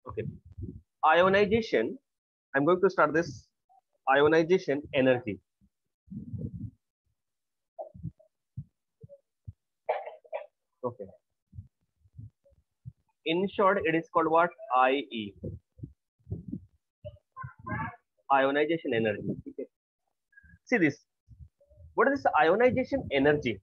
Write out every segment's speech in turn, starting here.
Okay. Ionization. I'm going to start this ionization energy. Okay. In short, it is called what? IE. Ionization energy. Okay. See this. What is this ionization energy?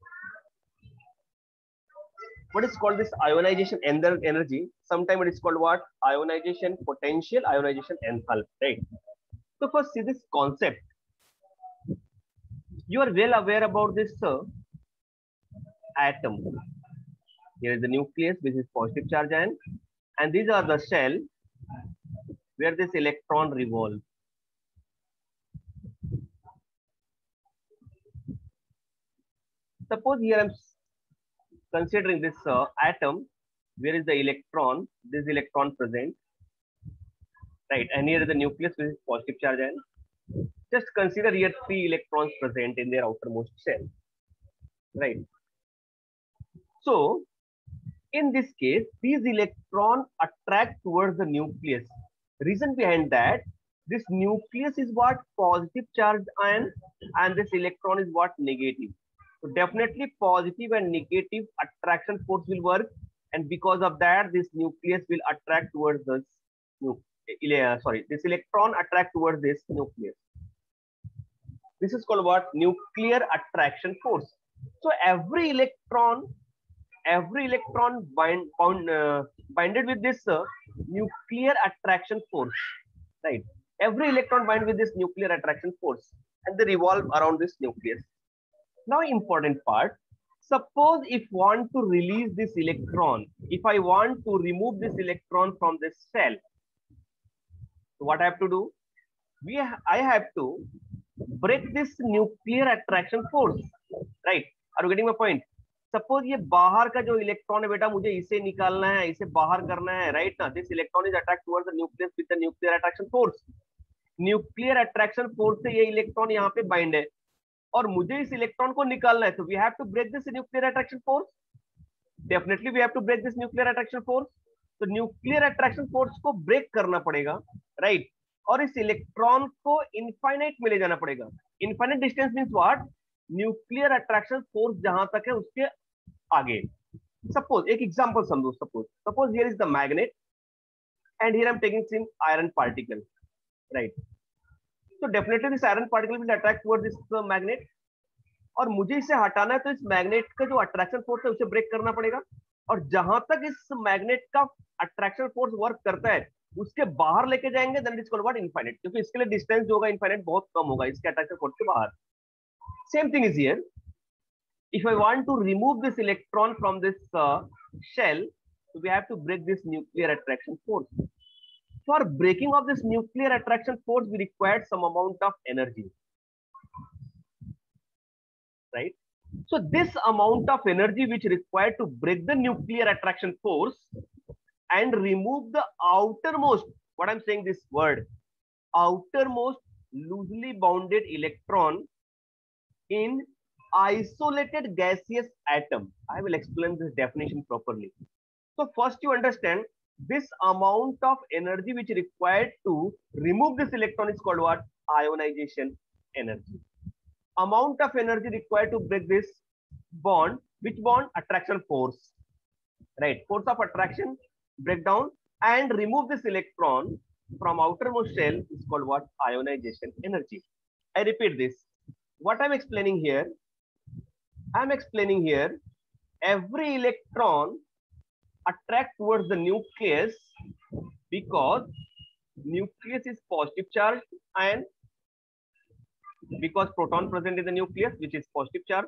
What is called this ionization energy? Sometimes it is called what? Ionization potential, ionization enthalpy, right? So first see this concept. You are well aware about this atom. Here is the nucleus, which is positive charge ion, and these are the shell where this electron revolves. Suppose here I am considering this atom, where is the electron? This electron present, right? And here is the nucleus, which is positive charge ion. Just consider here 3 electrons present in their outermost shell, right? So in this case, these electrons attract towards the nucleus. Reason behind that, this nucleus is what? Positive charged ion, and this electron is what? Negative. So definitely positive and negative attraction force will work, and because of that, this nucleus will attract towards this this electron attract towards this nucleus. This is called what? Nuclear attraction force. So every electron binded with this nuclear attraction force, right? Every electron bind with this nuclear attraction force, and they revolve around this nucleus. Now important part, suppose if want to release this electron, if I want to remove this electron from this cell, so what I have to do? I have to break this nuclear attraction force, right? Are you getting my point? Suppose ये बाहर का जो electron है बेटा, मुझे इसे निकालना है, इसे बाहर करना है, राइट ना? This electron is attract towards the nucleus with the nuclear attraction force. Nuclear attraction force से ये इलेक्ट्रॉन यहाँ पे बाइंड है और मुझे इस इलेक्ट्रॉन को निकालना है, तो we have to break this nuclear attraction force. Definitely we have to break this nuclear attraction force. तो न्यूक्लियर अट्रैक्शन फोर्स को ब्रेक करना पड़ेगा, राइट? और इस इलेक्ट्रॉन को इनफाइनाइट में ले जाना पड़ेगा. Infinite distance means what? Nuclear attraction force जहां तक है उसके आगे. सपोज एक एग्जांपल समझो. Suppose here is the magnet and here I am taking some iron particle, right? तो definitely this iron particle will attract towards this magnet, और मुझे इसे हटाना है, तो इस मैग्नेट का जो अट्रैक्शन फोर्स है उसे ब्रेक करना पड़ेगा. और जहां तक इस मैग्नेट का अट्रैक्शन फोर्स वर्क करता है उसके बाहर लेके जाएंगे, then it is called what? Infinite. क्योंकि इसके लिए डिस्टेंस जो होगा इनफाइनाइट बहुत कम होगा इसके अट्रैक्शन फोर्स के बाहर. Same thing is here. If I want to remove this electron from this shell, so we have to break this nuclear attraction force. For breaking of this nuclear attraction force, we require some amount of energy, right? So this amount of energy which required to break the nuclear attraction force and remove the outermost, what I'm saying this word, outermost loosely bounded electron in isolated gaseous atom. I will explain this definition properly. So first you understand this amount of energy which is required to remove this electron is called what? Ionization energy. Amount of energy required to break this bond. Which bond? Attraction force, right? Force of attraction, break down and remove this electron from outermost shell is called what? Ionization energy. I repeat this. What I'm explaining here, every electron attract towards the nucleus because nucleus is positive charge and because proton present in the nucleus which is positive charge,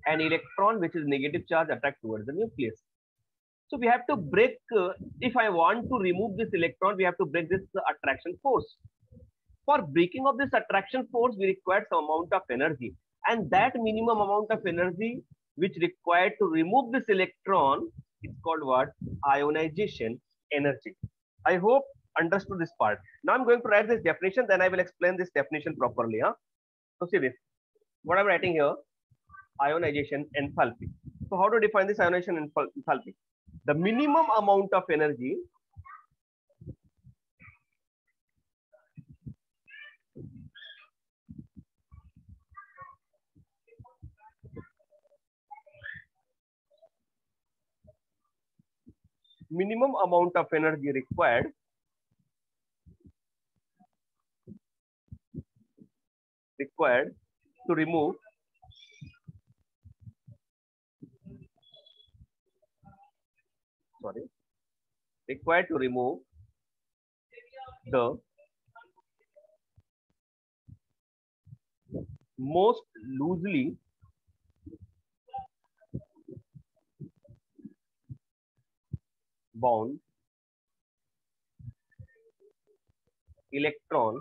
and electron which is negative charge attract towards the nucleus. So we have to break, if I want to remove this electron, we have to break this attraction force. For breaking of this attraction force, we require some amount of energy, and that minimum amount of energy which required to remove this electron is called what? Ionization energy. I hope understood this part. Now I'm going to write this definition, then I will explain this definition properly. Huh? So see this, what I'm writing here, ionization enthalpy. So how to define this ionization enthalpy? The minimum amount of energy required to remove the most loosely bound electron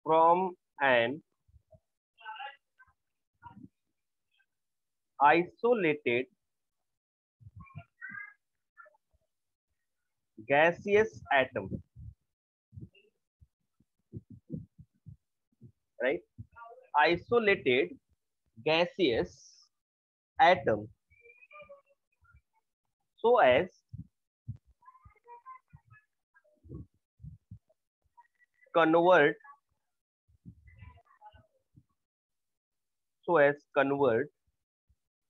from an isolated gaseous atom, right? Isolated gaseous atom, so as convert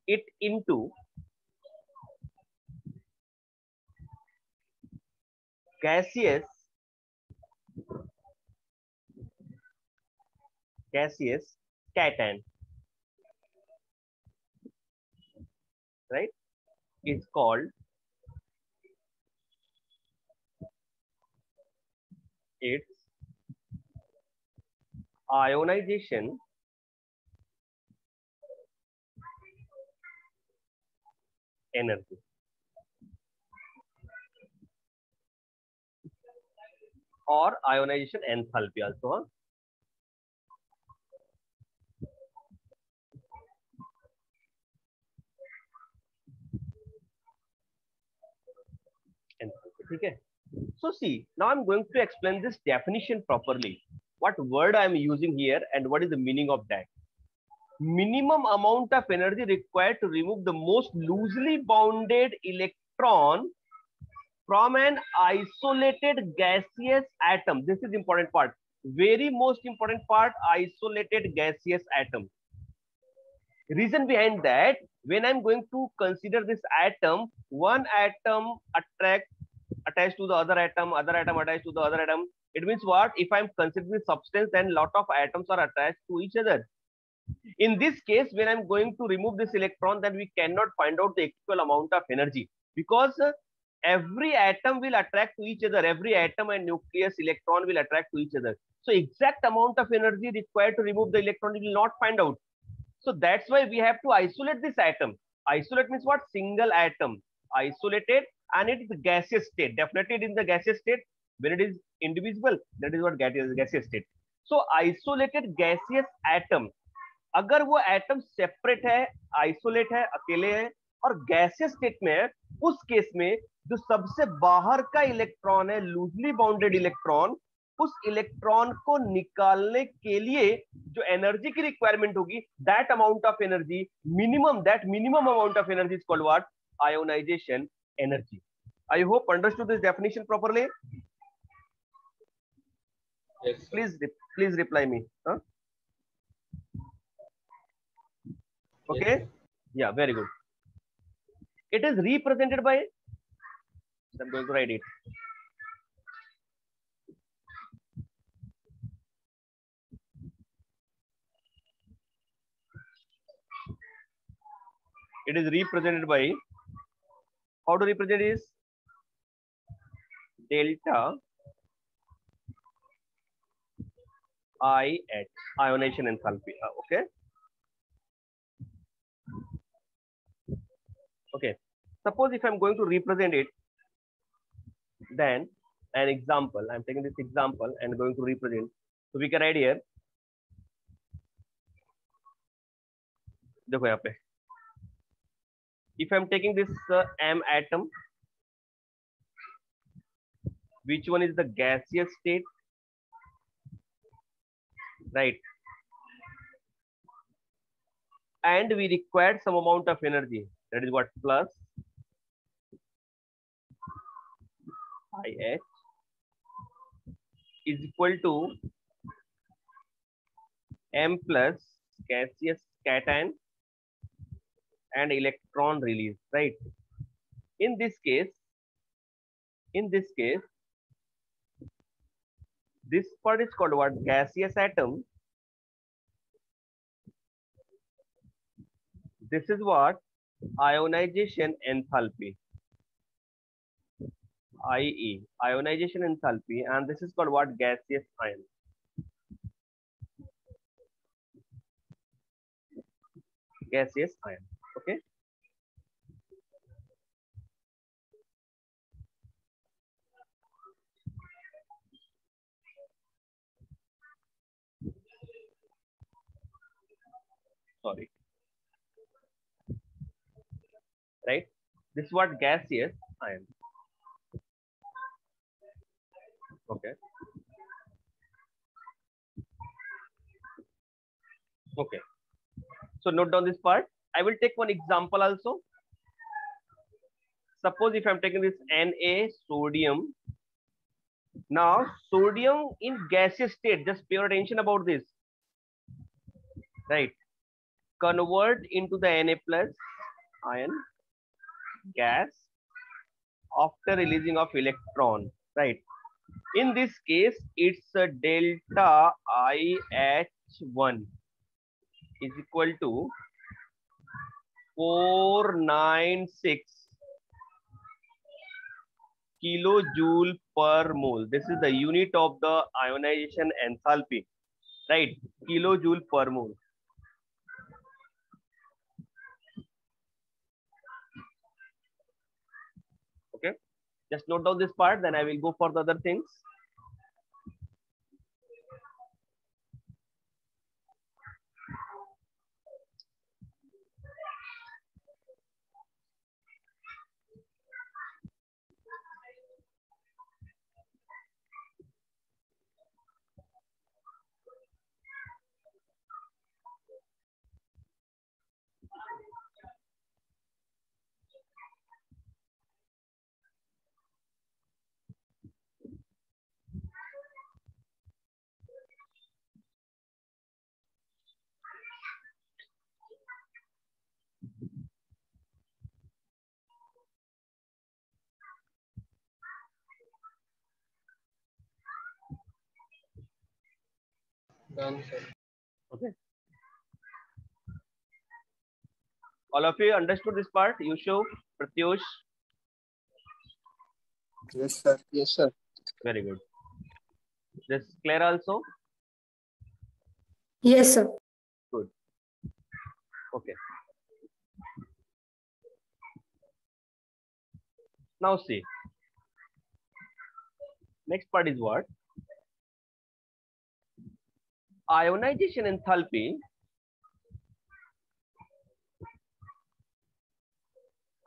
it into gaseous cation, right? Is called its ionization energy, or ionization enthalpy also. Huh? Enthalpy, okay? So see, now I'm going to explain this definition properly. What word I'm using here and what is the meaning of that. Minimum amount of energy required to remove the most loosely bounded electron from an isolated gaseous atom. This is important part. Very most important part, isolated gaseous atom. Reason behind that, when I'm going to consider this atom, one atom attached to the other atom attached to the other atom. It means what? If I'm considering the substance, then lot of atoms are attached to each other. In this case, when I'm going to remove this electron, then we cannot find out the equal amount of energy, because every atom will attract to each other. Every atom and nucleus electron will attract to each other. So exact amount of energy required to remove the electron we will not find out. So that's why we have to isolate this atom. Isolate means what? Single atom. Isolated, and it is the gaseous state. Definitely it is in the gaseous state. When it is indivisible, that is what gaseous state. So isolated gaseous atom. अगर वो atom separate है, isolate है, अकेले है और gaseous state में है, उस केस में जो सबसे बाहर का इलेक्ट्रॉन है, लूजली बाउंडेड इलेक्ट्रॉन, उस इलेक्ट्रॉन को निकालने के लिए जो एनर्जी की रिक्वायरमेंट होगी, that amount of energy, that minimum amount of energy is called what? Ionization energy. I hope understood this definition properly. Yes, please reply me. Huh? Okay. Yeah, very good. It is represented by, I'm going to write it. It is represented by, how to represent is delta IH, ionization enthalpy. Okay. Okay. Suppose if I'm going to represent it, then an example, I'm taking this example and going to represent. So we can write here. देखो यहाँ पे. If I'm taking this M atom, which one is the gaseous state? Right. and we required some amount of energy. That is what? Plus IH is equal to M plus gaseous cation and electron release, right? In this case, this part is called what? Gaseous atom. This is what? Ionization enthalpy. IE, ionization enthalpy, and this is called what? Gaseous ion. Gaseous ion. Okay. Sorry. Right. This is what? Gaseous ion. Okay. Okay. So note down this part. I will take one example also. Suppose if I'm taking this Na sodium. Now sodium in gaseous state, just pay attention about this. Right. Convert into the Na plus ion gas after releasing of electron. Right. In this case, it's a delta IH1 is equal to 496 kilojoule per mole. This is the unit of the ionization enthalpy, right? Kilojoule per mole. Okay, just note down this part, then I will go for the other things. Done, sir. Okay. All of you understood this part? Yusuf, Pratyush? Yes, sir. Yes, sir. Very good. This Claire also? Yes, sir. Good. Okay. Now see. Next part is what? Ionization enthalpy.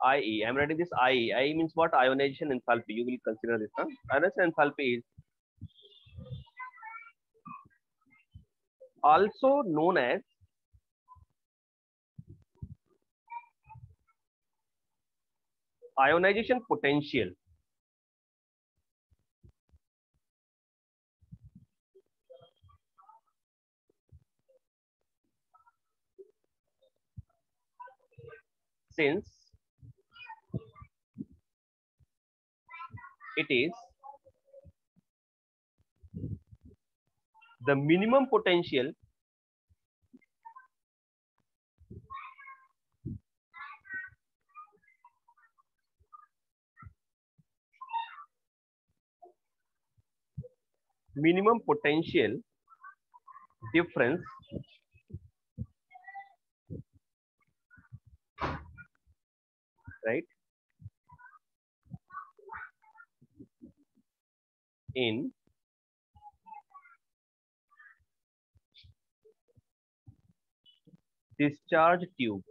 IE. I'm writing this IE. IE means what? Ionization enthalpy. You will consider this. Huh? Ionization enthalpy is also known as ionization potential. Since it is the minimum potential difference right in discharge tube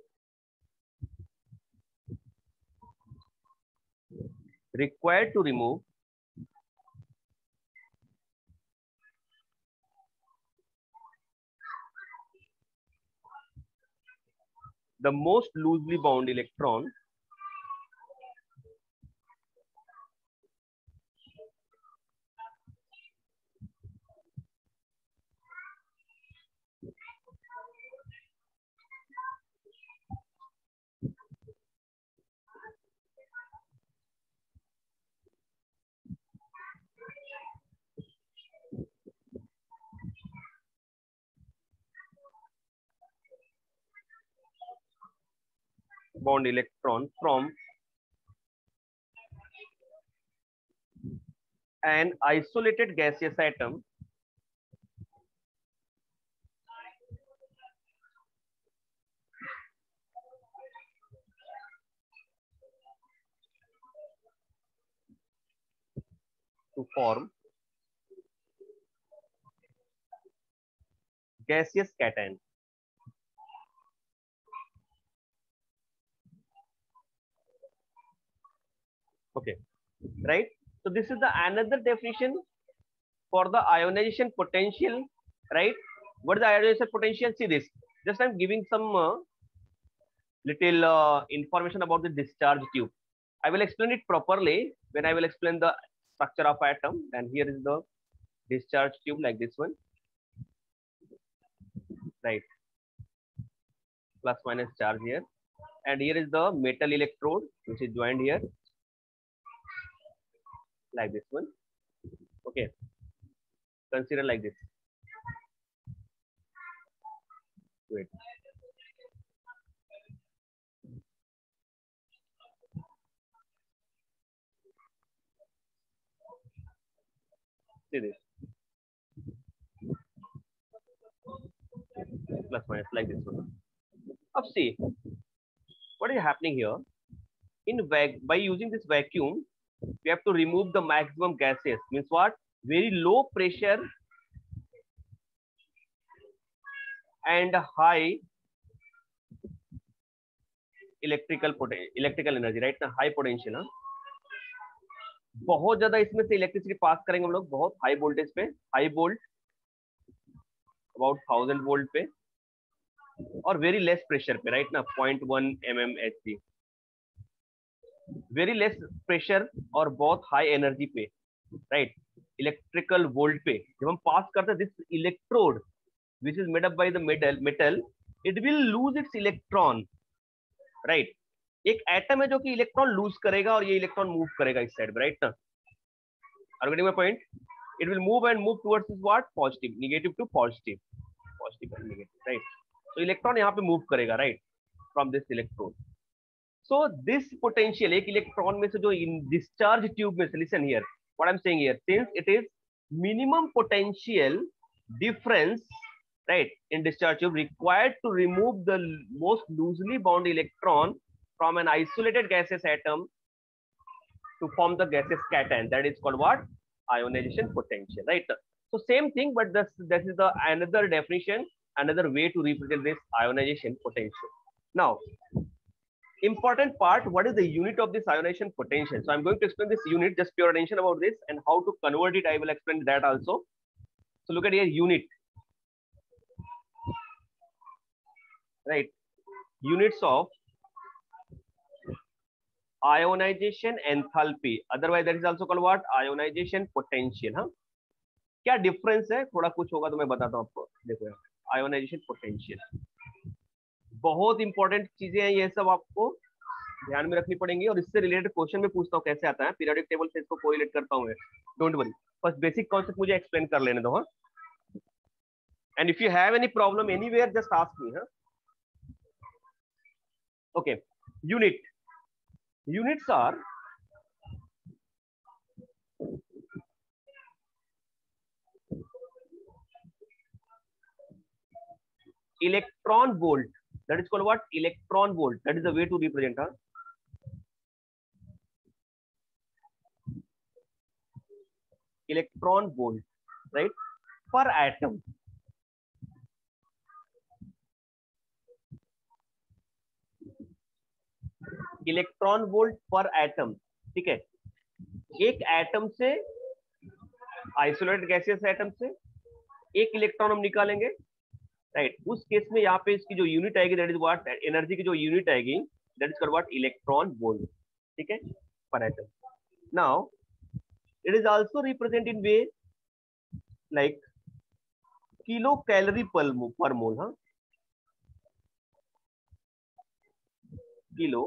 required to remove the most loosely bound electron from an isolated gaseous atom to form gaseous cation. Okay, right? So this is the another definition for the ionization potential, right? What is the ionization potential? See this. Just I'm giving some little information about the discharge tube. I will explain it properly when I will explain the structure of atom. And here is the discharge tube like this one, right? Plus minus charge here. And here is the metal electrode which is joined here like this one. Okay, consider like this. Wait. See this. Plus minus like this one. Now see what is happening here. By using this vacuum, we have to remove the maximum gases. Means what? Very low pressure and high electrical energy, right? ना high potential, हाँ? बहुत ज्यादा इसमें से electricity pass करेंगे हम लोग, बहुत हाई वोल्टेज पे, हाई वोल्ट अबाउट 1000 वोल्ट पे, और वेरी लेस प्रेशर पे, राइट ना 0.1 mmHg, वेरी लेस प्रेशर और बहुत हाई एनर्जी पे, राइट? इलेक्ट्रिकल वोल्ट पे जब हम पास करते हैं this electrode which is made up by the metal, it will lose its electron, right? एक एटम है जो कि इलेक्ट्रॉन लूज करेगा और ये इलेक्ट्रॉन मूव करेगा इस साइड में, राइट ना? Are you getting my point? It will move and move towards this what? Positive, negative to positive, positive and negative, right? तो इलेक्ट्रॉन यहाँ पे मूव करेगा, right, from this electrode. So this potential, एक electron में से जो इन discharge tube में से, listen here what I am saying here, since it is minimum potential difference, right, in discharge tube required to remove the most loosely bound electron from an isolated gaseous atom to form the gaseous cation. That is called what? Ionization potential, right? So same thing, but this is the another definition, another way to represent this ionization potential. Now, important part, what is the unit of this ionization potential? So I'm going to explain this unit, just pure attention about this, and how to convert it I will explain that also. So look at here, unit, right? Units of ionization enthalpy, otherwise that is also called what? Ionization potential. हाँ, क्या difference है? थोड़ा कुछ होगा तो मैं बताता हूँ आपको. देखो, आयोनाइजेशन पोटेंशियल, बहुत इंपॉर्टेंट चीजें हैं ये सब, आपको ध्यान में रखनी पड़ेंगी, और इससे रिलेटेड क्वेश्चन में पूछता हूँ कैसे आता है, पीरियोडिक टेबल से इसको कोरिलेट करता हूँ मैं. डोंट वरी, बस बेसिक कॉन्सेप्ट मुझे एक्सप्लेन कर लेने दो. हाँ, and if you have any problem anywhere just ask me. हाँ, okay, units are electron volt, that is called what? Electron volt, that is the way to represent. Huh? Electron volt, right, per atom. Electron volt पर atom, ठीक है? एक atom से, isolated gaseous atom से एक electron हम निकालेंगे, right. उस केस में यहाँ पे इसकी जो यूनिट आएगी दैट इज व्हाट, एनर्जी की जो यूनिट आएगी that is called what, electron volt, ठीक है, पर atom. Now it is also represent in way like kilo calorie पर मोल, हाँ, kilo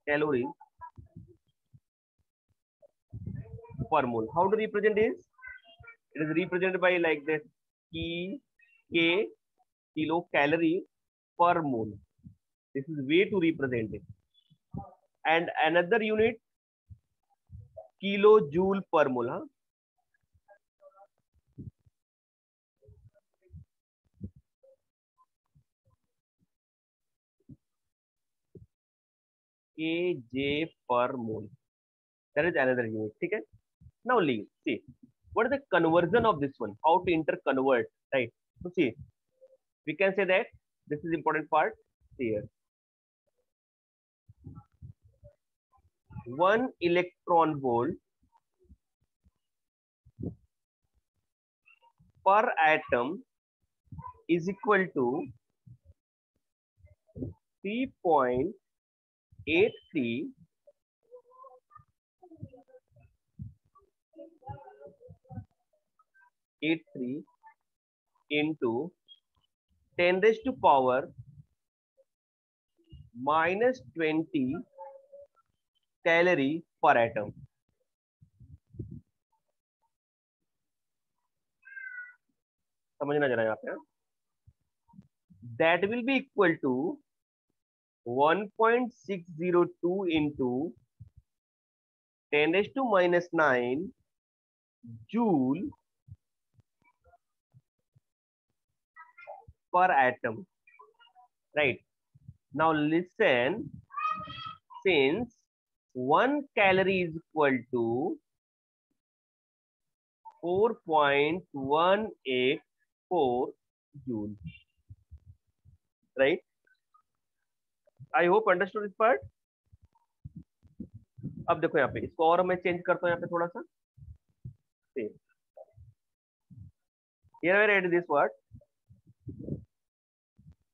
calorie per mole. How to represent is? It is represented by like this, K kilocalorie per mole. This is way to represent it. And another unit, kilojoule per mole. Huh? Kj per mole. That is another unit. Okay? Now leave. See, what is the conversion of this one? How to interconvert, right? So see, we can say that this is important part here. 1 electron volt per atom is equal to 3.83 into 10 raised to power minus 20 calorie per atom. समझना जरा यहाँ पे, that will be equal to 1.602 into 10 raised to minus 9 joule per atom, right? Now listen, since 1 calorie is equal to 4.184 joule, right? I hope understood this part. अब देखो यहाँ पे इसको और मैं चेंज करता हूँ यहाँ पे थोड़ा सा। Here I read this word.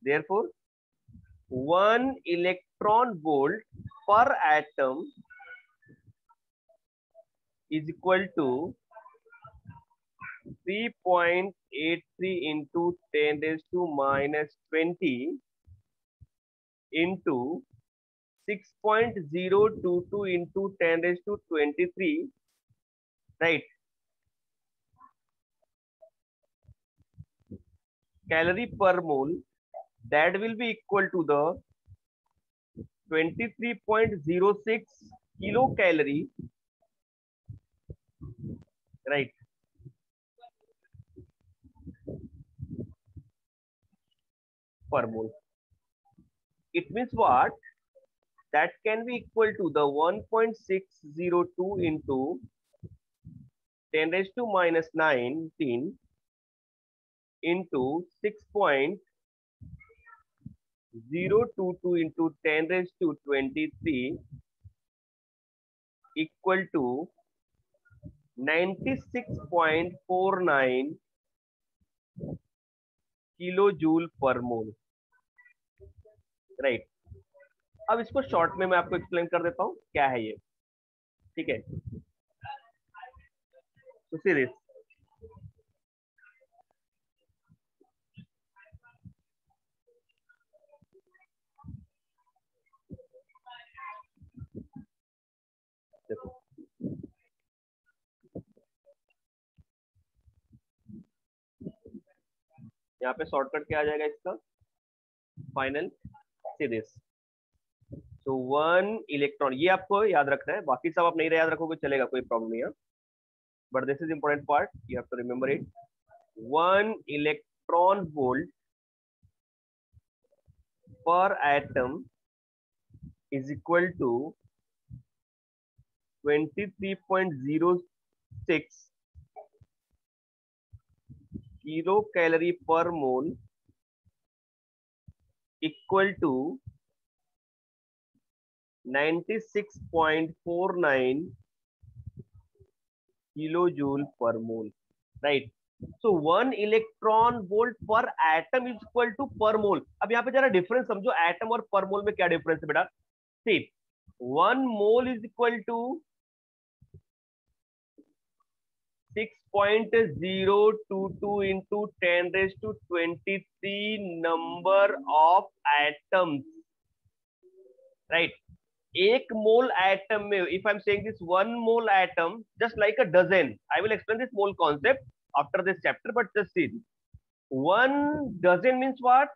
Therefore, 1 electron volt per atom is equal to 3.83 into 10 raised to minus 20 into 6.022 into 10 raised to 23, right? Calorie per mole, that will be equal to the 23.06 kilocalorie, right? Per mole. It means what? That can be equal to the 1.602 into 10 raised to minus 19 into 6.022 into 10 raised to 23 equal to 96.49 kilojoule per mole, right? अब इसको short में मैं आपको explain कर देता हूँ क्या है ये, ठीक है? तो सी दिस, देखो यहाँ पे शॉर्टकट क्या आ जाएगा इसका फाइनल, सी दिस। तो 1 इलेक्ट्रॉन, ये आपको याद रखना है, बाकी सब आप नहीं याद रखोगे चलेगा, कोई प्रॉब्लम नहीं है, but this is important part, you have to remember it. 1 electron volt per atom is equal to 23.06 kilocalorie per mole equal to 96.49 kilojoule per mole, right? So 1 electron volt per atom is equal to per mole. अब यहाँ पे जरा difference समझो, atom और पर मोल में क्या difference है बेटा? See, 1 mole is equal to 6.022 into 10 raised to 23 number of atoms, right? एक मोल एटम में, if I'm saying this 1 mole atom, just like a dozen, I will explain this mole concept after this chapter, but just see, 1 dozen means what?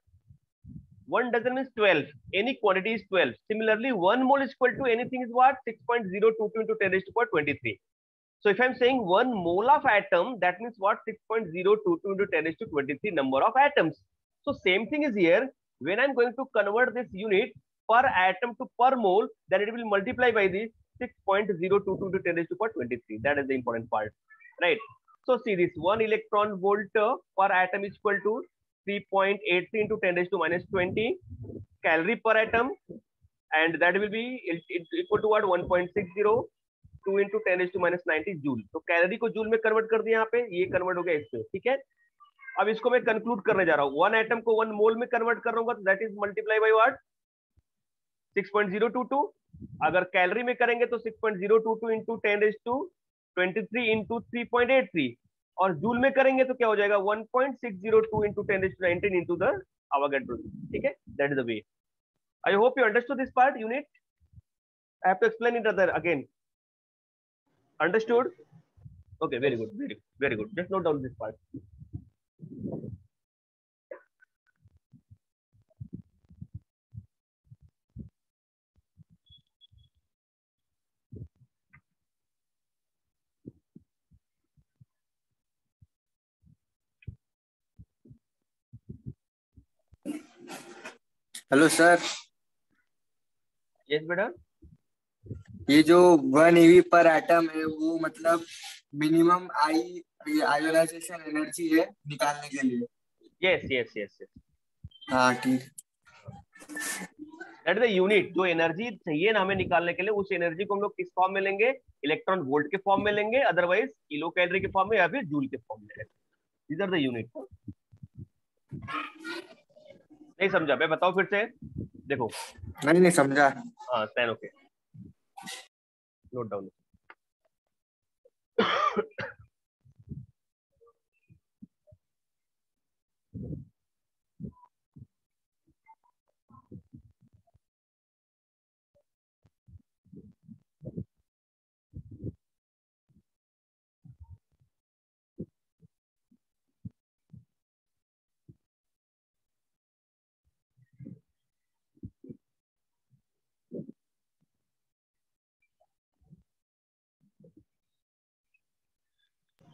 1 dozen means 12. Any quantity is 12. Similarly, 1 mole is equal to anything is what? 6.022 into 10 raised to power 23. So if I'm saying 1 mole of atom, that means what? 6.022 into 10 raised to 23 number of atoms. So same thing is here. When I'm going to convert this unit per atom to per mole, then it will multiply by this 6.022 into 10 raised to power 23. That is the important part, right? So see this 1 electron volt per atom is equal to 3.83 into 10 raised to minus 20 calorie per atom, and that will be equal to what? 1.60 2 into 10 raised to minus 90 joule. तो calorie को joule में convert कर दिया, यहाँ पे ये convert हो गया इसमें, ठीक है? अब इसको मैं कंक्लूड करने जा रहा हूँ. 1 एटम को 1 मोल में कन्वर्ट कर रहा हूँ, तो that is multiply by what? 6.022. अगर कैलोरी में करेंगे तो 6.022 into 10 raised to 23 into 3.83, और जूल में करेंगे तो क्या हो जाएगा? 1.602 into 10 raised to 19 into the Avogadro. ठीक है? That is the way. I hope you understood this part unit. I have to explain it again. Understood? Okay, very good, very good. Just note down this part. Hello sir, Yes, बेटा. ये जो 1 eV पर atom है वो मतलब minimum ionisation energy है निकालने के लिए. Yes, yes, yes, yes. हाँ ठीक. That is the unit. जो एनर्जी चाहिए ना हमें निकालने के लिए, उस एनर्जी को हम लोग किस फॉर्म में लेंगे? इलेक्ट्रॉन वोल्ट के फॉर्म में लेंगे, अदरवाइज किलो कैलोरी के फॉर्म में या फिर जूल के फॉर्म में लेंगे. These are the unit. नहीं समझा? मैं बताओ फिर से. देखो. नहीं समझा. हाँ, then okay. Note down.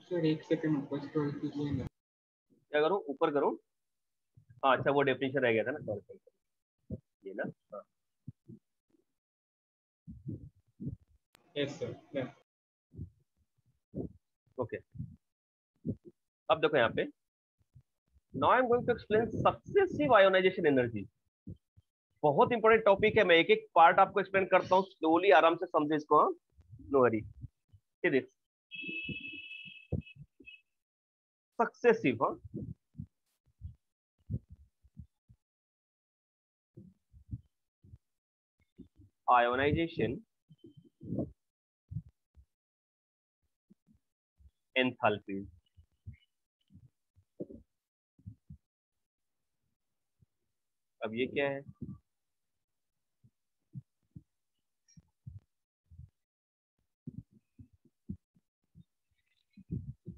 Sir 1 second ऊपर स्क्रॉल कीजिए ना. क्या करूं? ऊपर करूं? हाँ, अच्छा वो डेफिनेशन रह गया था ना, सॉरी. ये ना, हाँ. Yes sir. ओके. अब देखो यहाँ पे. Now I am going to explain successive ionization energy. बहुत इंपॉर्टेंट टॉपिक है. मैं एक एक पार्ट आपको एक्सप्लेन करता हूँ, स्लोली आराम से समझे इसको. हाँ, नो वरी. सक्सेसिव, हाँ, आयोनाइजेशन एंथैल्पी. अब ये क्या है?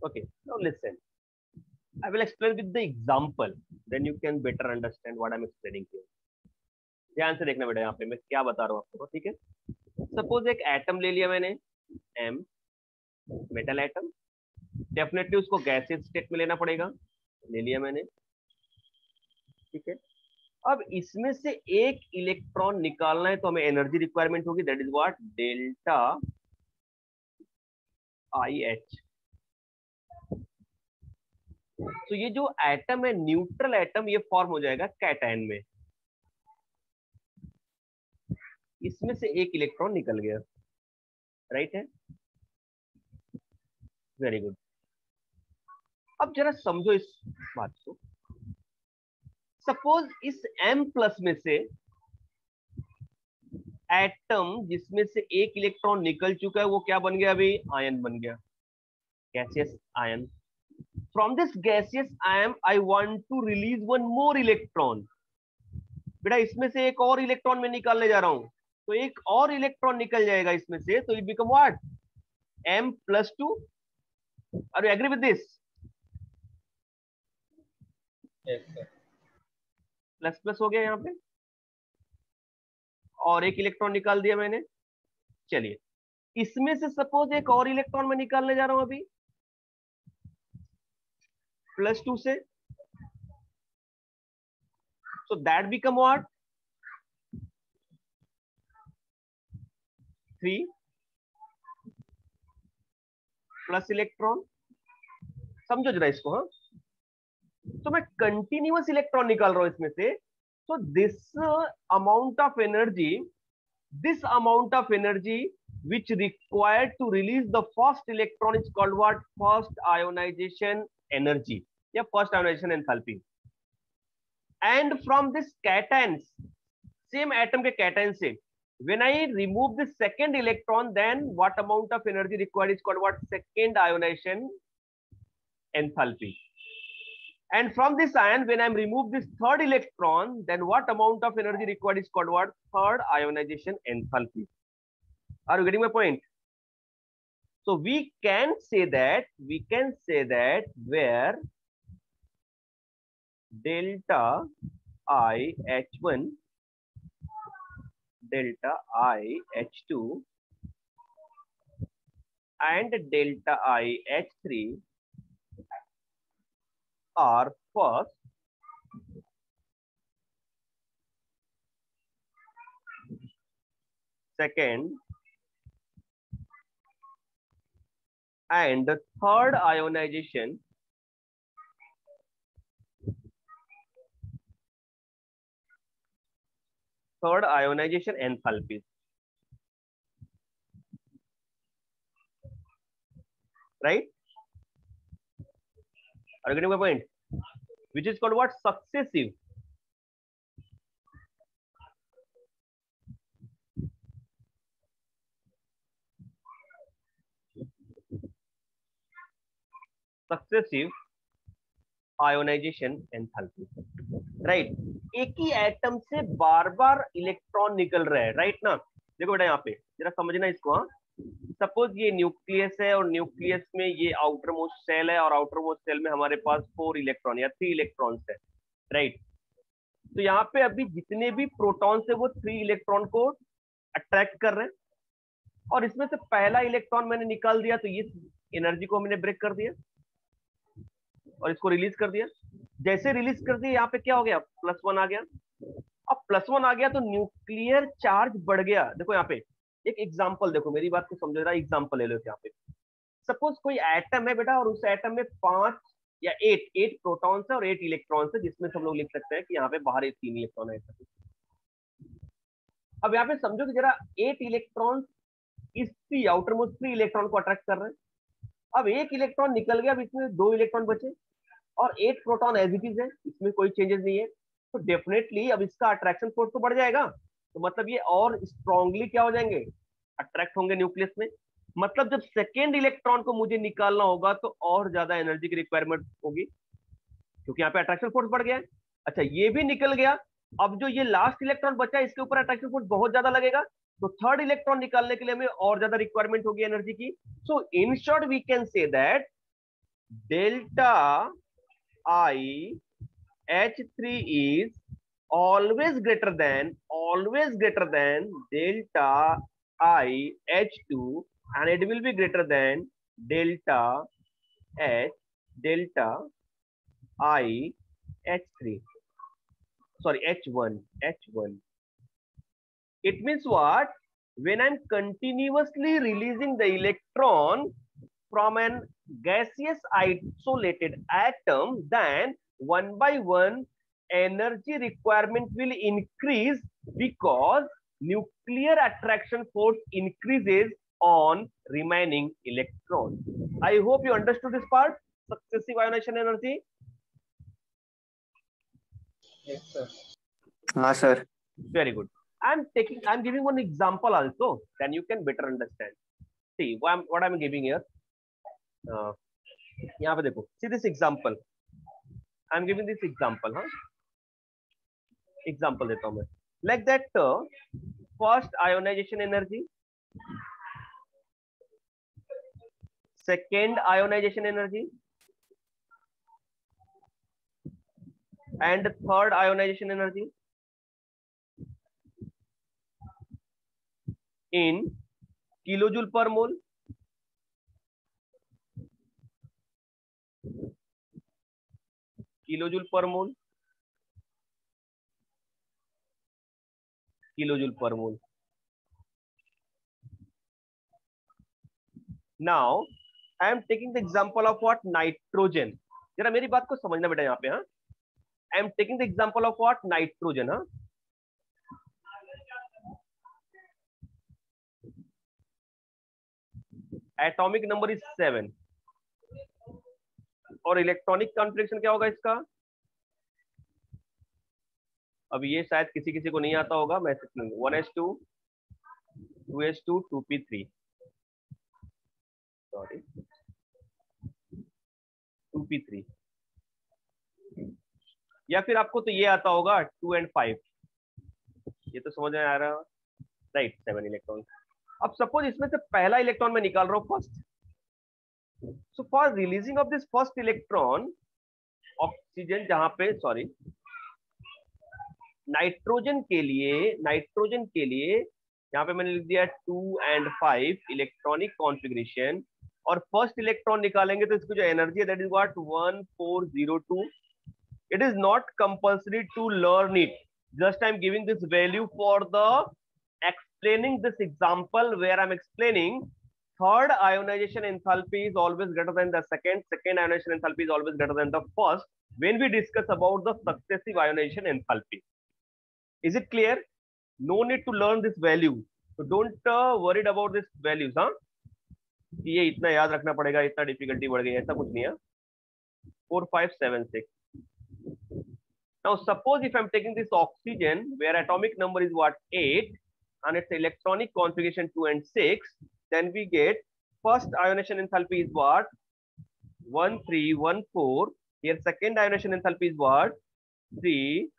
Okay, now listen. I will explain with the example. Then you can better understand what I'm explaining here. ध्यान से देखना बेटा, यहाँ पे मैं क्या बता रहा हूँ आपको, ठीक है? सपोज एक एटम ले लिया मैंने, M, मेटल एटम. डेफिनेटली उसको गैसियस स्टेट में लेना पड़ेगा. ले लिया मैंने, ठीक है? अब इसमें से एक इलेक्ट्रॉन निकालना है तो हमें एनर्जी रिक्वायरमेंट होगी. That is what? Delta IH. तो ये जो एटम है, न्यूट्रल एटम, ये फॉर्म हो जाएगा कैटायन में. इसमें से एक इलेक्ट्रॉन निकल गया, राइट है? Very good. अब जरा समझो इस बात को। सपोज इस M प्लस में से एटम जिसमें से एक इलेक्ट्रॉन निकल चुका है वो क्या बन गया? अभी आयन बन गया, gaseous ion. From this gaseous ion I want to release one more electron. बेटा इसमें से एक और इलेक्ट्रॉन मैं निकालने जा रहा हूं, तो एक और इलेक्ट्रॉन निकल जाएगा इसमें से, तो it become what? M+2। Are you agree with this? Yes sir. Plus plus हो गया यहाँ पे, और एक इलेक्ट्रॉन निकाल दिया मैंने। चलिए इसमें से सपोज एक और इलेक्ट्रॉन मैं निकालने जा रहा हूं अभी +2 से, so that become what? 3 plus electron. समझो जरा इसको। हाँ, तो मैं कंटिन्यूअस इलेक्ट्रॉन निकाल रहा हूं इसमें से, so this amount of energy which required to release the first electron is called what? First ionization energy या first ionization enthalpy. And from this cations, same atom के cation से, when I remove the second electron, then what amount of energy required is called what? Second ionization enthalpy. And from this ion, when I remove this third electron, then what amount of energy required is called what? Third ionization enthalpy. Are you getting my point? So we can say that where delta I H1, delta I H2 and delta I H3 are first, second and the third ionization enthalpies, right? Are you getting my point? Which is called what? Successive. Successive ionization enthalpy, right? एक ही atom से बार बार electron निकल रहा है, right ना? देखो बेटा यहाँ पे जरा समझना इसको। हाँ, सपोज ये न्यूक्लियस है और न्यूक्लियस में ये आउटर मोस्ट सेल है और आउटर मोस्ट सेल में हमारे पास 4 इलेक्ट्रॉन या 3 इलेक्ट्रॉन्स है, राइट? तो यहाँ पे अभी जितने भी प्रोटॉन्स है वो 3 इलेक्ट्रॉन को अट्रैक्ट कर रहे हैं, और इसमें से पहला इलेक्ट्रॉन मैंने निकाल दिया, तो ये एनर्जी को मैंने ब्रेक कर दिया और इसको रिलीज कर दिया। जैसे रिलीज कर दिया यहाँ पे क्या हो गया? +1 आ गया। अब +1 आ गया तो न्यूक्लियर चार्ज बढ़ गया। देखो यहाँ पे एक एग्जांपल, देखो मेरी बात को समझो जरा, एग्जांपल ले लो यहाँ पे। सपोज कोई एटम है बेटा, और उस एटम में 5 या 8 प्रोटॉन्स है और 8 इलेक्ट्रॉन्स है, जिसमें हम लोग लिख सकते हैं कि यहाँ पे बाहर 3 इलेक्ट्रॉन है। अब यहाँ पे समझो कि जरा 8 इलेक्ट्रॉन इस आउटर मोस्ट 3 इलेक्ट्रॉन को अट्रैक्ट कर रहे हैं। अब एक इलेक्ट्रॉन निकल गया, अब इसमें 2 इलेक्ट्रॉन बचे और 8 प्रोटॉन एज इट इज है, इसमें कोई चेंजेस नहीं है, तो डेफिनेटली अब इसका अट्रैक्शन फोर्स तो बढ़ जाएगा। तो मतलब ये और स्ट्रांगली क्या हो जाएंगे? अट्रैक्ट होंगे न्यूक्लियस में। मतलब जब सेकेंड इलेक्ट्रॉन को मुझे निकालना होगा तो और ज्यादा एनर्जी की रिक्वायरमेंट होगी, क्योंकि यहाँ पे अट्रैक्शन फोर्स बढ़ गया है। अच्छा, ये भी निकल गया, अब जो ये लास्ट इलेक्ट्रॉन बचा इसके ऊपर अट्रैक्शन फोर्स बहुत ज्यादा लगेगा, तो थर्ड इलेक्ट्रॉन निकालने के लिए हमें और ज्यादा रिक्वायरमेंट होगी एनर्जी की। So in short we can say that delta I H3 is always greater than delta I H2, and it will be greater than delta I H3. Sorry, H1. It means what? When I'm continuously releasing the electron from an gaseous isolated atom, then one by one energy requirement will increase, because nuclear attraction force increases on remaining electron. I hope you understood this part. Successive ionization energy. Yes, sir. हाँ sir. Very good. I'm giving one example also, then you can better understand. See what I'm giving here. यहाँ पे देखो. See this example. I'm giving this example. हाँ. Example देता हूँ मैं. Like that, first ionization energy, second ionization energy, and third ionization energy in kilojoule per mole, kilojoule per mole, kilojoule per mole. Now I am taking the example of what? Nitrogen. जरा मेरी बात को समझना बेटा यहाँ पे. हाँ, I am taking the example of what? Nitrogen. हाँ, atomic number is 7 और इलेक्ट्रॉनिक कॉन्फ़िगरेशन क्या होगा इसका? अब ये शायद किसी किसी को नहीं आता होगा. मैं 1s2 2s2 2p3 sorry 2p3, या फिर आपको तो ये आता होगा 2 and 5. ये तो समझ में आ रहा है, राइट? 7 इलेक्ट्रॉन. अब सपोज इसमें से पहला इलेक्ट्रॉन मैं निकाल रहा हूँ first. So for releasing of this first electron, oxygen जहां पे सॉरी नाइट्रोजन के लिए यहाँ पे मैंने लिख दिया 2 and 5 इलेक्ट्रॉनिक कॉन्फ़िगरेशन, और फर्स्ट इलेक्ट्रॉन निकालेंगे तो इसकी जो एनर्जी है that is what 1402. It is not compulsory to learn it, just I am giving this value for the explaining this example where I'm explaining third ionization enthalpy is always greater than the second ionization enthalpy is always greater than the first when we discuss about the successive ionization enthalpy. Is it clear? No need to learn this value, so don't worried about this values. हाँ, ये इतना याद रखना पड़ेगा, इतना difficulty बढ़ गई, ऐसा कुछ नहीं है. 4 5 7 6. Now suppose if I'm taking this oxygen where atomic number is what 8 and its electronic configuration 2 and 6, then we get first ionization enthalpy is what 1 3 1 4. Here second ionization enthalpy is what 3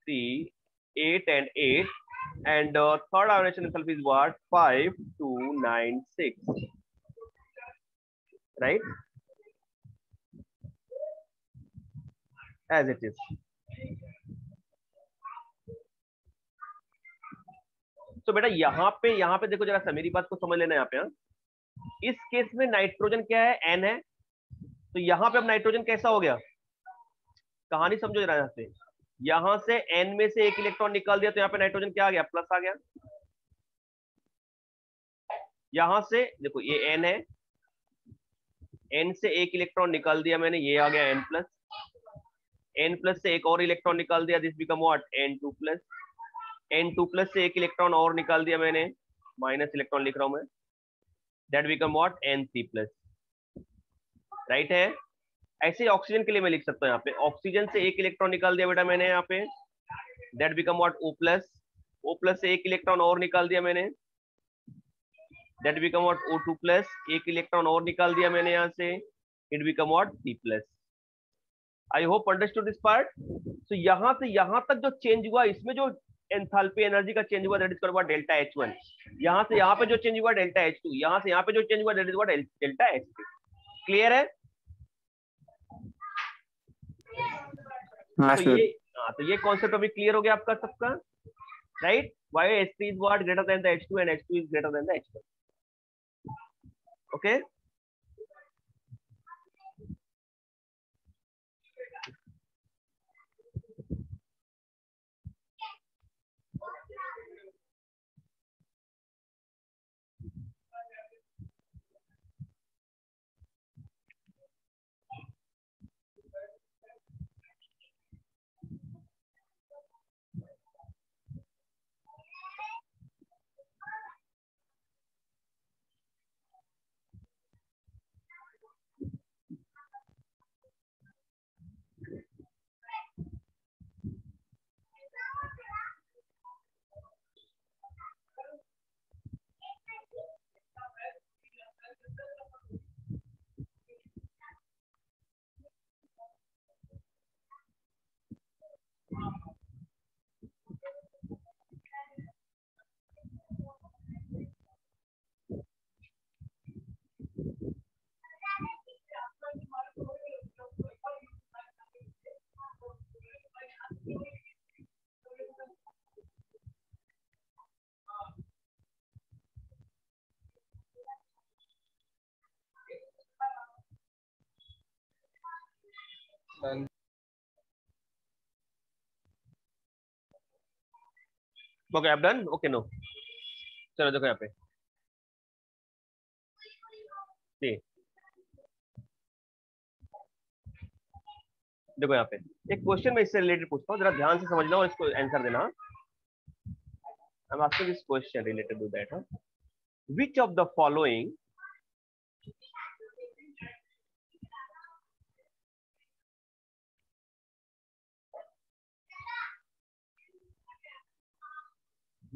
3 8 and 8, and third ionization enthalpy is what 5 2 9 6, right? As it is. तो बेटा यहाँ पे देखो जरा सा, मेरी बात को समझ लेना यहाँ पे. इस केस में नाइट्रोजन क्या है? N है. तो यहाँ पे अब नाइट्रोजन कैसा हो गया? कहानी समझो जरा. यहाँ से N में से एक इलेक्ट्रॉन निकाल दिया तो यहाँ पे नाइट्रोजन क्या आ गया? प्लस आ गया. यहाँ से देखो ये N है, N से एक इलेक्ट्रॉन निकाल दिया मैंने, ये आ गया N प्लस. N प्लस से एक और इलेक्ट्रॉन निकाल दिया, this become what N2 plus. N2 plus से एक इलेक्ट्रॉन और निकाल दिया मैंने, माइनस इलेक्ट्रॉन लिख रहा हूं मैं, that become what N3 plus. Right है? ऐसे ऑक्सीजन के लिए मैं लिख सकता हूँ यहाँ पे, ऑक्सीजन से एक इलेक्ट्रॉन निकाल दिया बेटा मैंने यहाँ पे, that become what O plus. O plus से एक इलेक्ट्रॉन और निकाल दिया मैंने, that become what O2 plus. एक इलेक्ट्रॉन और निकाल दिया मैंने यहाँ से, it become what C plus. I hope understood this part. तो यहाँ से यहाँ तक जो चेंज हुआ, इसमें जो एंथैल्पी एनर्जी का चेंज हुआ that is called what delta H1. यहाँ से यहाँ पे जो चेंज हुआ डेल्टा H2. यहाँ से यहाँ पे जो चेंज हुआ that is what delta H3. Clear है? तो ये कॉन्सेप्ट अभी क्लियर हो गया आपका सबका, right? Why H3 is what greater than the H2 and H2 is greater than the H1. Okay. साल। Okay, I have done. Okay, no, चलो देखो यहाँ पे, ठीक, देखो यहाँ पे एक क्वेश्चन मैं इससे रिलेटेड पूछता हूँ, जरा ध्यान से समझना और इसको आंसर देना। I am asking this question related to that. Which of the following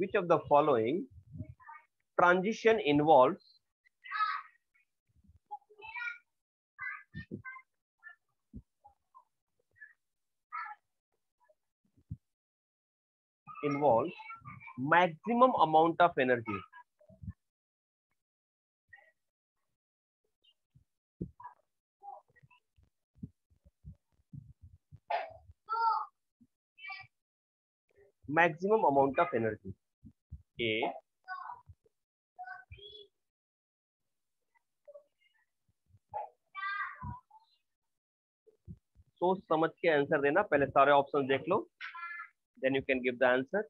which of the following transition involves maximum amount of energy? Maximum amount of energy. A, सोच समझ के आंसर देना, पहले सारे ऑप्शन देख लो, then you can give the answer.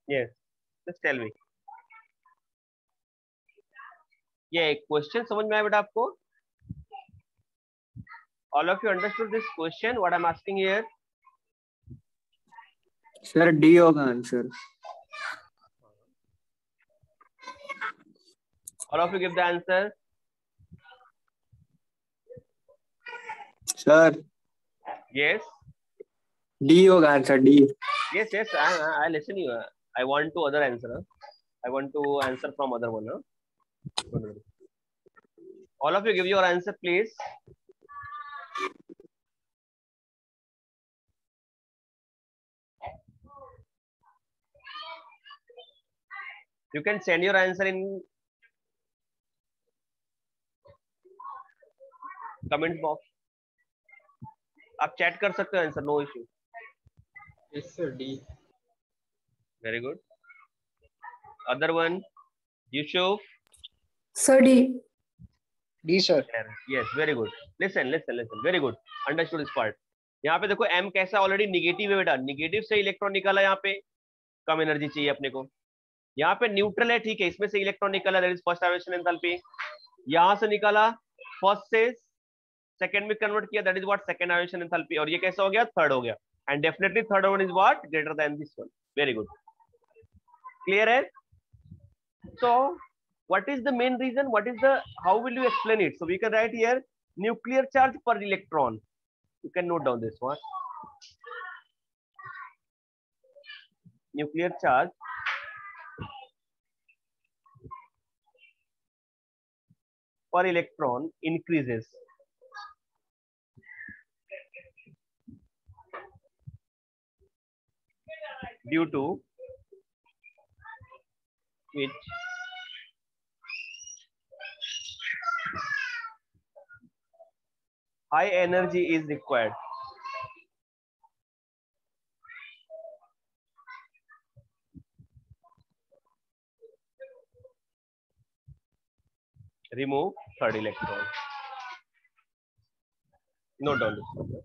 Yes, just tell me. ये question समझ में आया बेटा आपको? All of you understood this question? What I'm asking here? Sir D होगा answer. All of you give the answer. Sir Yes. D होगा answer, D. Yes, yes. I listen you. I want to other answer. I want to answer from other one. Don't worry. All of you give your answer, please. You can send your answer in comment box. आप chat कर सकते हो answer, no issue. Yes sir, D. Very good. Other one, Yusuf? Sir, D. D sir. Yes, very good. Listen, very good. Understood this part. यहाँ पे देखो m कैसा already negative है बेटा, निगेटिव से इलेक्ट्रॉन निकाला, यहाँ पे कम एनर्जी चाहिए अपने को। यहाँ पे न्यूट्रल है, ठीक है, इसमें से इलेक्ट्रॉन निकाला, दैट इज फर्स्ट हाइब्रिडेशन एंथैल्पी। यहाँ से निकाला, फर्स्ट से सेकंड में कन्वर्ट किया, that is what second hybridization enthalpy. और ये कैसा हो गया? थर्ड हो गया। And definitely third one is what? Greater than this one. Very good, clear है? So what is the main reason? What is the, how will you explain it? So we can write here nuclear charge per electron. You can note down this one. Nuclear charge per electron increases due to which high energy is required. Remove third electron. Note down this.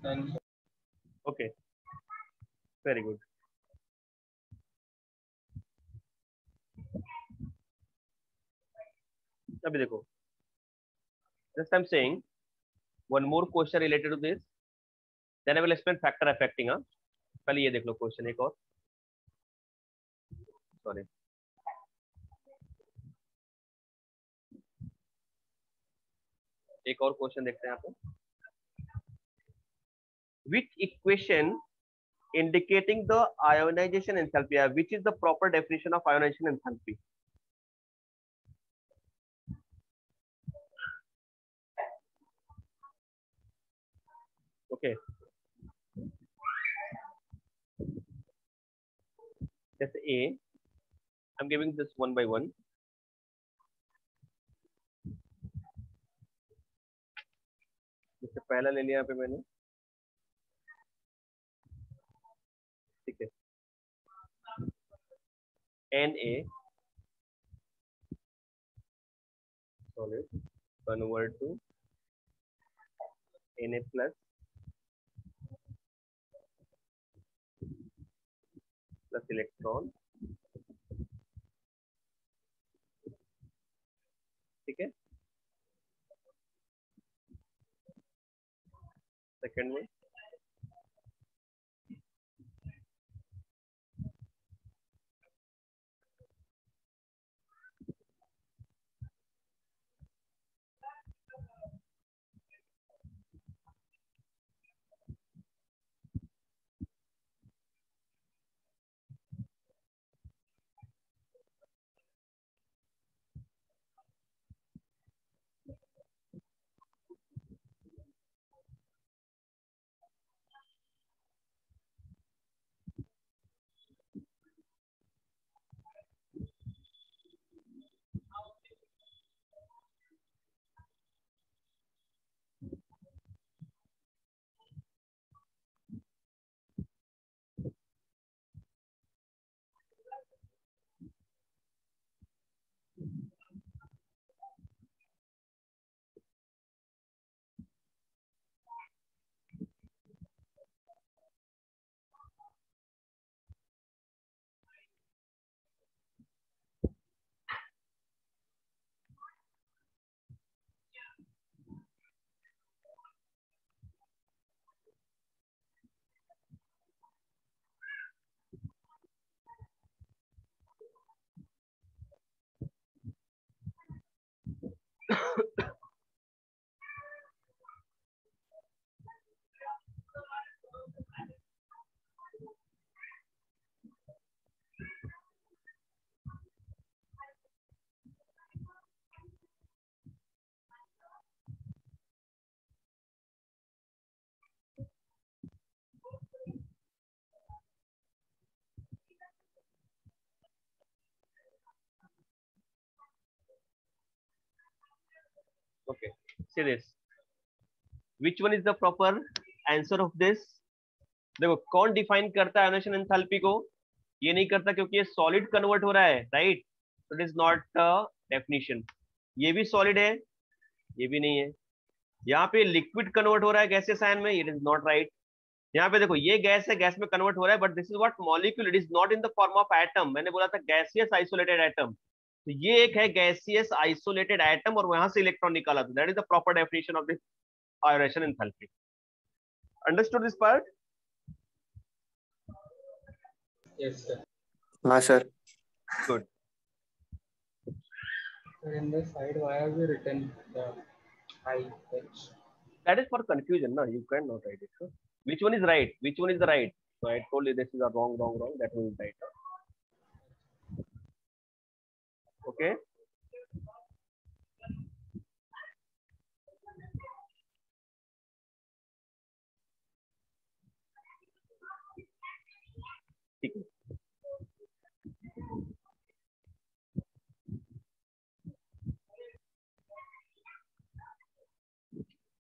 None, sir. Okay, very good. अभी देखो, just I'm saying one more question related to this, then I will explain factor affecting. हाँ, पहले ये देख लो question एक और, sorry, एक और क्वेश्चन देखते हैं यहाँ पे. Which equation indicating the ionization enthalpy, which is the proper definition of ionization enthalpy? Okay, that's A. I'm giving this one by one. जैसे पहला ले लिया यहाँ पे मैंने, ठीक है, Na solid convert to Na plus electron, ठीक है. सेकेंड में okay, see this, which one is the proper answer of this? देखो कौन डिफाइन करता है आयोनाइजेशन एंथैल्पी को? ये नहीं करता क्योंकि ये सॉलिड कन्वर्ट हो रहा है, right? It is not definition. ये भी सॉलिड है, ये भी नहीं है. यहाँ पे लिक्विड कन्वर्ट हो रहा है गैसियस आयन में, इट इज नॉट राइट. यहाँ पे देखो ये गैस है, गैस में कन्वर्ट हो रहा है, but this is what molecule, it is not in the form of atom. मैंने बोला था गैसियस आइसोलेटेड एटम, तो ये एक है गैसियस आइसोलेटेड एटम और वहां से इलेक्ट्रॉन निकाला. तो that is the proper definition of this ionisation enthalpy. Understood this part? Yes, sir. हाँ sir. Good. So in the side, why have you written the IH? That is for confusion, no? You cannot write it. So which one is right? Which one is the right? So I told you this is a wrong. That one is right. Okay. ठीक है.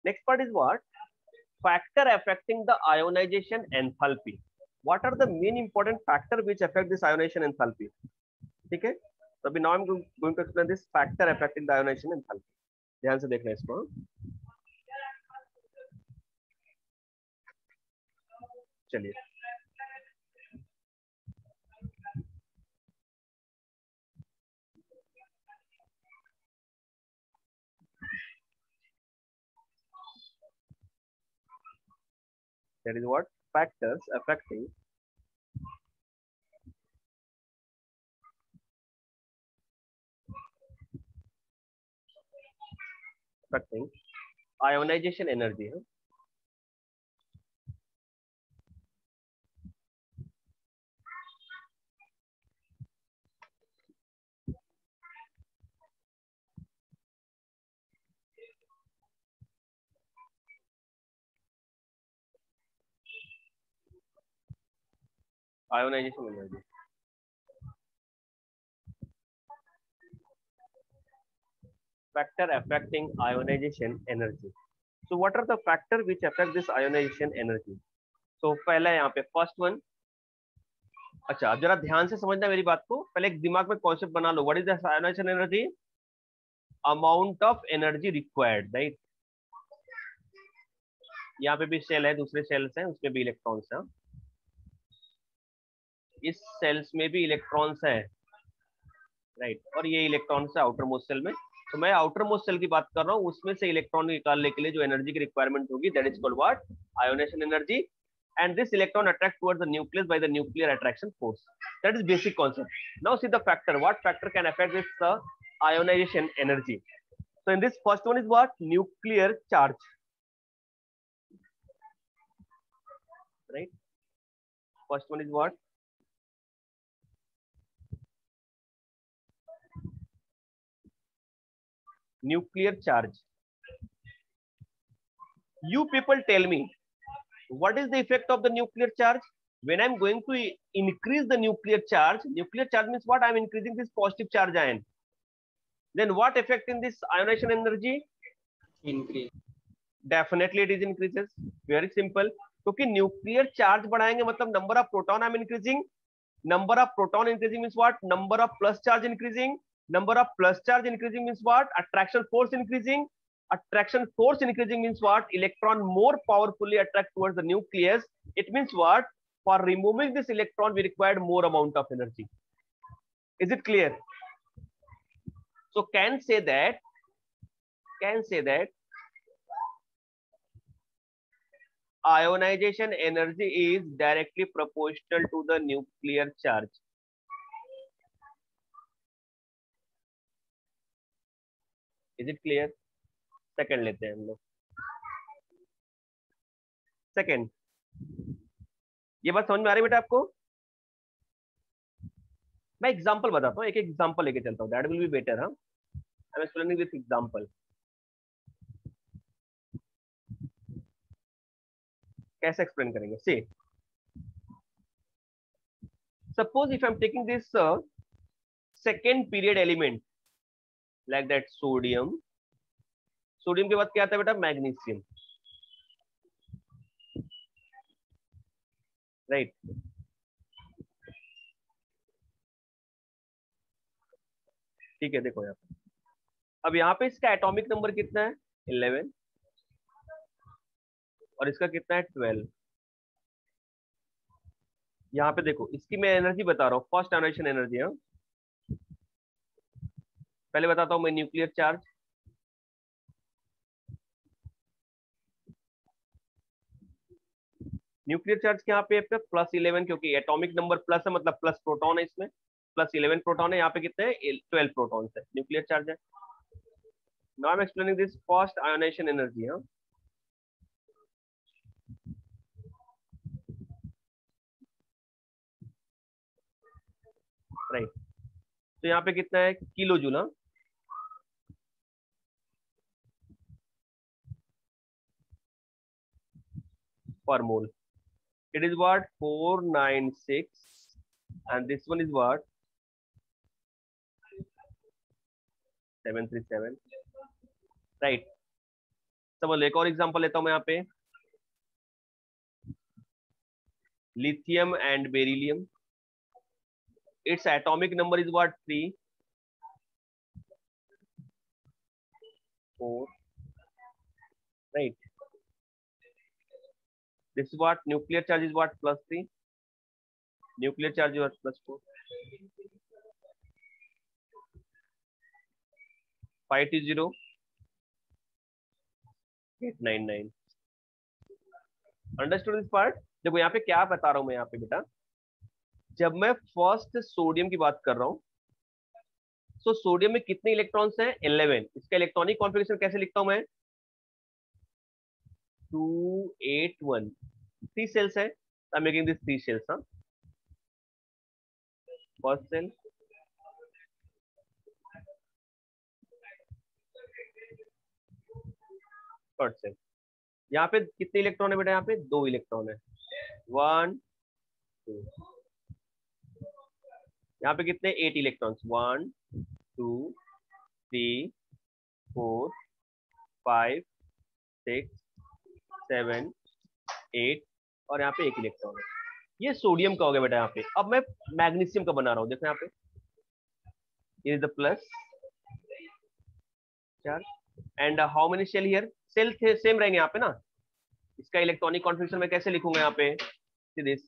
Next part is what? Factor affecting the ionization enthalpy. What are the main important factor which affect this ionization enthalpy? ठीक है. तो अभी now I'm going to explain this factor affecting the ionization enthalpy. ध्यान से देखना इसको. चलिए that is what factors affecting ionization energy, huh? Ionization energy. Factor affecting ionization energy. So what are the factors which affect this ionization energy? So पहला यहाँ पे first one, अच्छा अब जरा ध्यान से समझना मेरी बात को, पहले एक दिमाग में कॉन्सेप्ट बना लो, what is the ionisation energy? Amount of energy required, right? यहाँ पे भी सेल है, दूसरे सेल्स हैं, उसमें भी इलेक्ट्रॉन्स हैं, इस सेल्स में भी इलेक्ट्रॉन्स हैं, राइट? और ये इलेक्ट्रॉन्स है आउटर मोस्ट सेल में, तो मैं आउटर मोस्ट सेल की बात कर रहा हूँ, उसमें से इलेक्ट्रॉन निकालने के लिए जो एनर्जी की रिक्वायरमेंट होगी, that is called what? Ionization energy. And this electron attracts towards the nucleus by the nuclear attraction force. That is basic concept. Now see the factor. What factor can affect this ionization energy? So in this first one is what? Nuclear charge. Right? First one is what? Nuclear charge. You people tell me, what is the effect of the nuclear charge? When I'm going to increase the nuclear charge means what? I'm increasing this positive charge ion. Then what effect in this ionization energy? Increase. Definitely it is increases. Very simple. क्योंकि nuclear charge बढ़ाएंगे मतलब number of proton I am increasing. Number of proton increasing means what? Number of plus charge increasing. Number of plus charge increasing means what? Attraction force increasing. Attraction force increasing means what? Electron more powerfully attract towards the nucleus. It means what? For removing this electron we required more amount of energy. Is it clear? So can say that ionization energy is directly proportional to the nuclear charge. Is it clear? Second लेते हैं हम लोग. Second, ये बात समझ में आ रही है बेटा आपको? मैं एग्जांपल बताता हूँ, एक एग्जांपल लेके चलता हूँ, दैट विल बी बेटर. हाँ, I am explaining with example. कैसे एक्सप्लेन करेंगे? See suppose if I am taking this second period element like that sodium. Sodium के बाद क्या आता है बेटा? Magnesium, right? ठीक है, देखो यहाँ पे, अब यहाँ पे इसका एटॉमिक नंबर कितना है? 11, और इसका कितना है? 12. यहाँ पे देखो, इसकी मैं एनर्जी बता रहा हूँ, फर्स्ट आयोनाइजेशन एनर्जी है. पहले बताता हूँ मैं न्यूक्लियर चार्ज. न्यूक्लियर चार्ज यहाँ पे +11, क्योंकि एटॉमिक नंबर प्लस है मतलब प्लस प्रोटॉन है, इसमें +11 प्रोटॉन है. यहाँ पे कितने हैं? 12 प्रोटॉन है. न्यूक्लियर चार्ज है. Now I am explaining this first ionization energy. हाँ, राइट. तो यहाँ पे कितना है? Kilo joule. हाँ, per mole. It is what? 496, and this one is what? 737. Right. समझ लो, एक और एग्जांपल लेता हूं मैं यहाँ पे. Lithium and beryllium. Its atomic number is what? 3, 4. Right. This is what nuclear charge is what +3. Nuclear charge is what +4. 520 899. Understood this part? देखो यहाँ पे क्या बता रहा हूं मैं यहाँ पे बेटा, जब मैं फर्स्ट सोडियम की बात कर रहा हूं, तो सोडियम में कितने इलेक्ट्रॉन्स हैं? 11. इसका इलेक्ट्रॉनिक कॉन्फ़िगरेशन कैसे लिखता हूं मैं? 281. 3 cells है. I'm making this 3 cells. Huh? First cell, third cell. यहाँ पे कितने इलेक्ट्रॉन है बेटा? यहाँ पे 2 इलेक्ट्रॉन है. 1 2. यहाँ पे कितने? 8 इलेक्ट्रॉन्स. 1 2 3 4 5 6 7 8 और यहाँ पे 1 इलेक्ट्रॉन है. ये सोडियम का हो गया बेटा यहाँ पे. अब मैं मैग्नीशियम का बना रहा हूँ. देखो यहाँ पे, ये is the plus charge and how many shell here? Shell same रहेंगे यहाँ पे ना. इसका इलेक्ट्रॉनिक कॉन्फ़िगरेशन मैं कैसे लिखूंगा यहाँ पे? This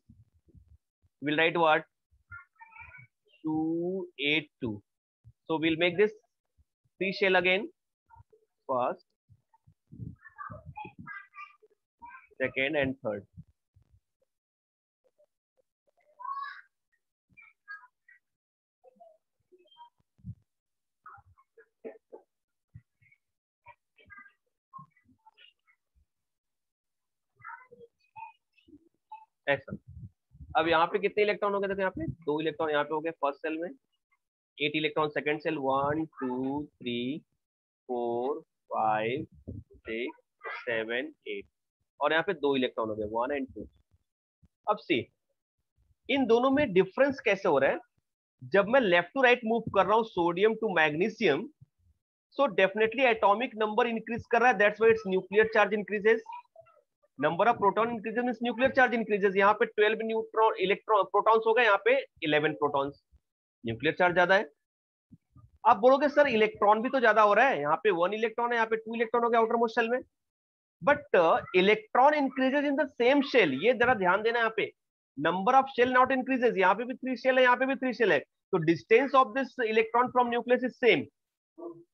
will write what? 282. so we'll make this 3 shell again. First, second and third. ऐसा. अब यहाँ पे कितने इलेक्ट्रॉन हो गए? देखो यहाँ पे 2 इलेक्ट्रॉन यहाँ पे हो गए फर्स्ट सेल में, 8 इलेक्ट्रॉन सेकंड सेल. 1 2 3 4 5 6 7 8 और यहाँ पे 2 इलेक्ट्रॉन हो गए 1 and 2. अब सी, इन दोनों में डिफरेंस कैसे हो रहा है? जब मैं लेफ्ट टू राइट मूव कर रहा हूँ sodium two magnesium, so definitely atomic number increase कर रहा है. That's why it's nuclear charge increases. Number of proton increases means nuclear charge increases. यहाँ पे 12 न्यूट्रॉन इलेक्ट्रॉन प्रोटॉन्स हो गए, यहाँ पे 11 प्रोटॉन्स. न्यूक्लियर चार्ज ज्यादा है. आप बोलोगे सर इलेक्ट्रॉन भी तो ज्यादा हो रहा है. यहाँ पे 1 इलेक्ट्रॉन है, यहाँ पे 2 इलेक्ट्रॉन हो गया आउटर मोस्ट शेल में. But electron increases in the same shell. ये जरा ध्यान देना, यहाँ पे number of shell not increases. यहाँ पे भी 3 शेल है, यहाँ पे भी 3 शेल है. तो distance of this electron from nucleus is same,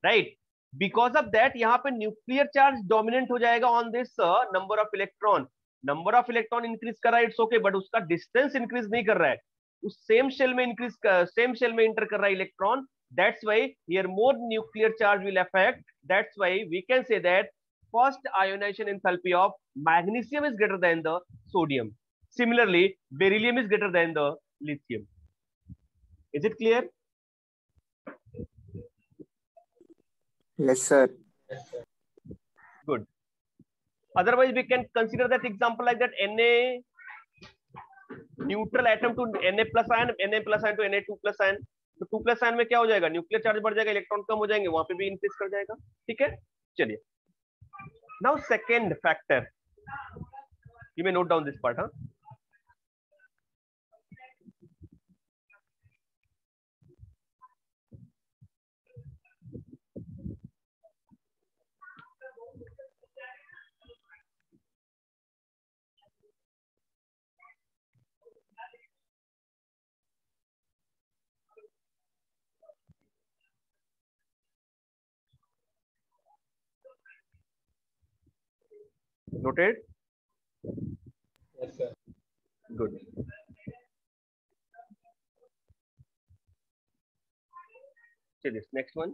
right? Because of that यहाँ पे न्यूक्लियर चार्ज डोमिनेंट हो जाएगा on this number of electron. Number of electron increase कर रहा है, इट्स ओके, बट उसका डिस्टेंस इंक्रीज नहीं कर रहा है. उस सेम शेल में सेम शेल में इंटर कर रहा है electron. That's why here more nuclear charge will affect. That's why we can say that first ionization enthalpy of magnesium is greater than the sodium. Similarly, beryllium is greater than the lithium. Is it clear? Yes, sir. Good. Otherwise, we can consider that example like that. Na neutral atom to Na plus ion, Na plus ion to Na2 plus ion. तो 2 plus ion में क्या हो जाएगा? Nuclear charge बढ़ जाएगा, electron कम हो जाएंगे, वहां पे भी इंक्रीज कर जाएगा. ठीक है, चलिए. Now second factor, you may note down this part. हाँ, noted? Yes, sir. Good. See this next one.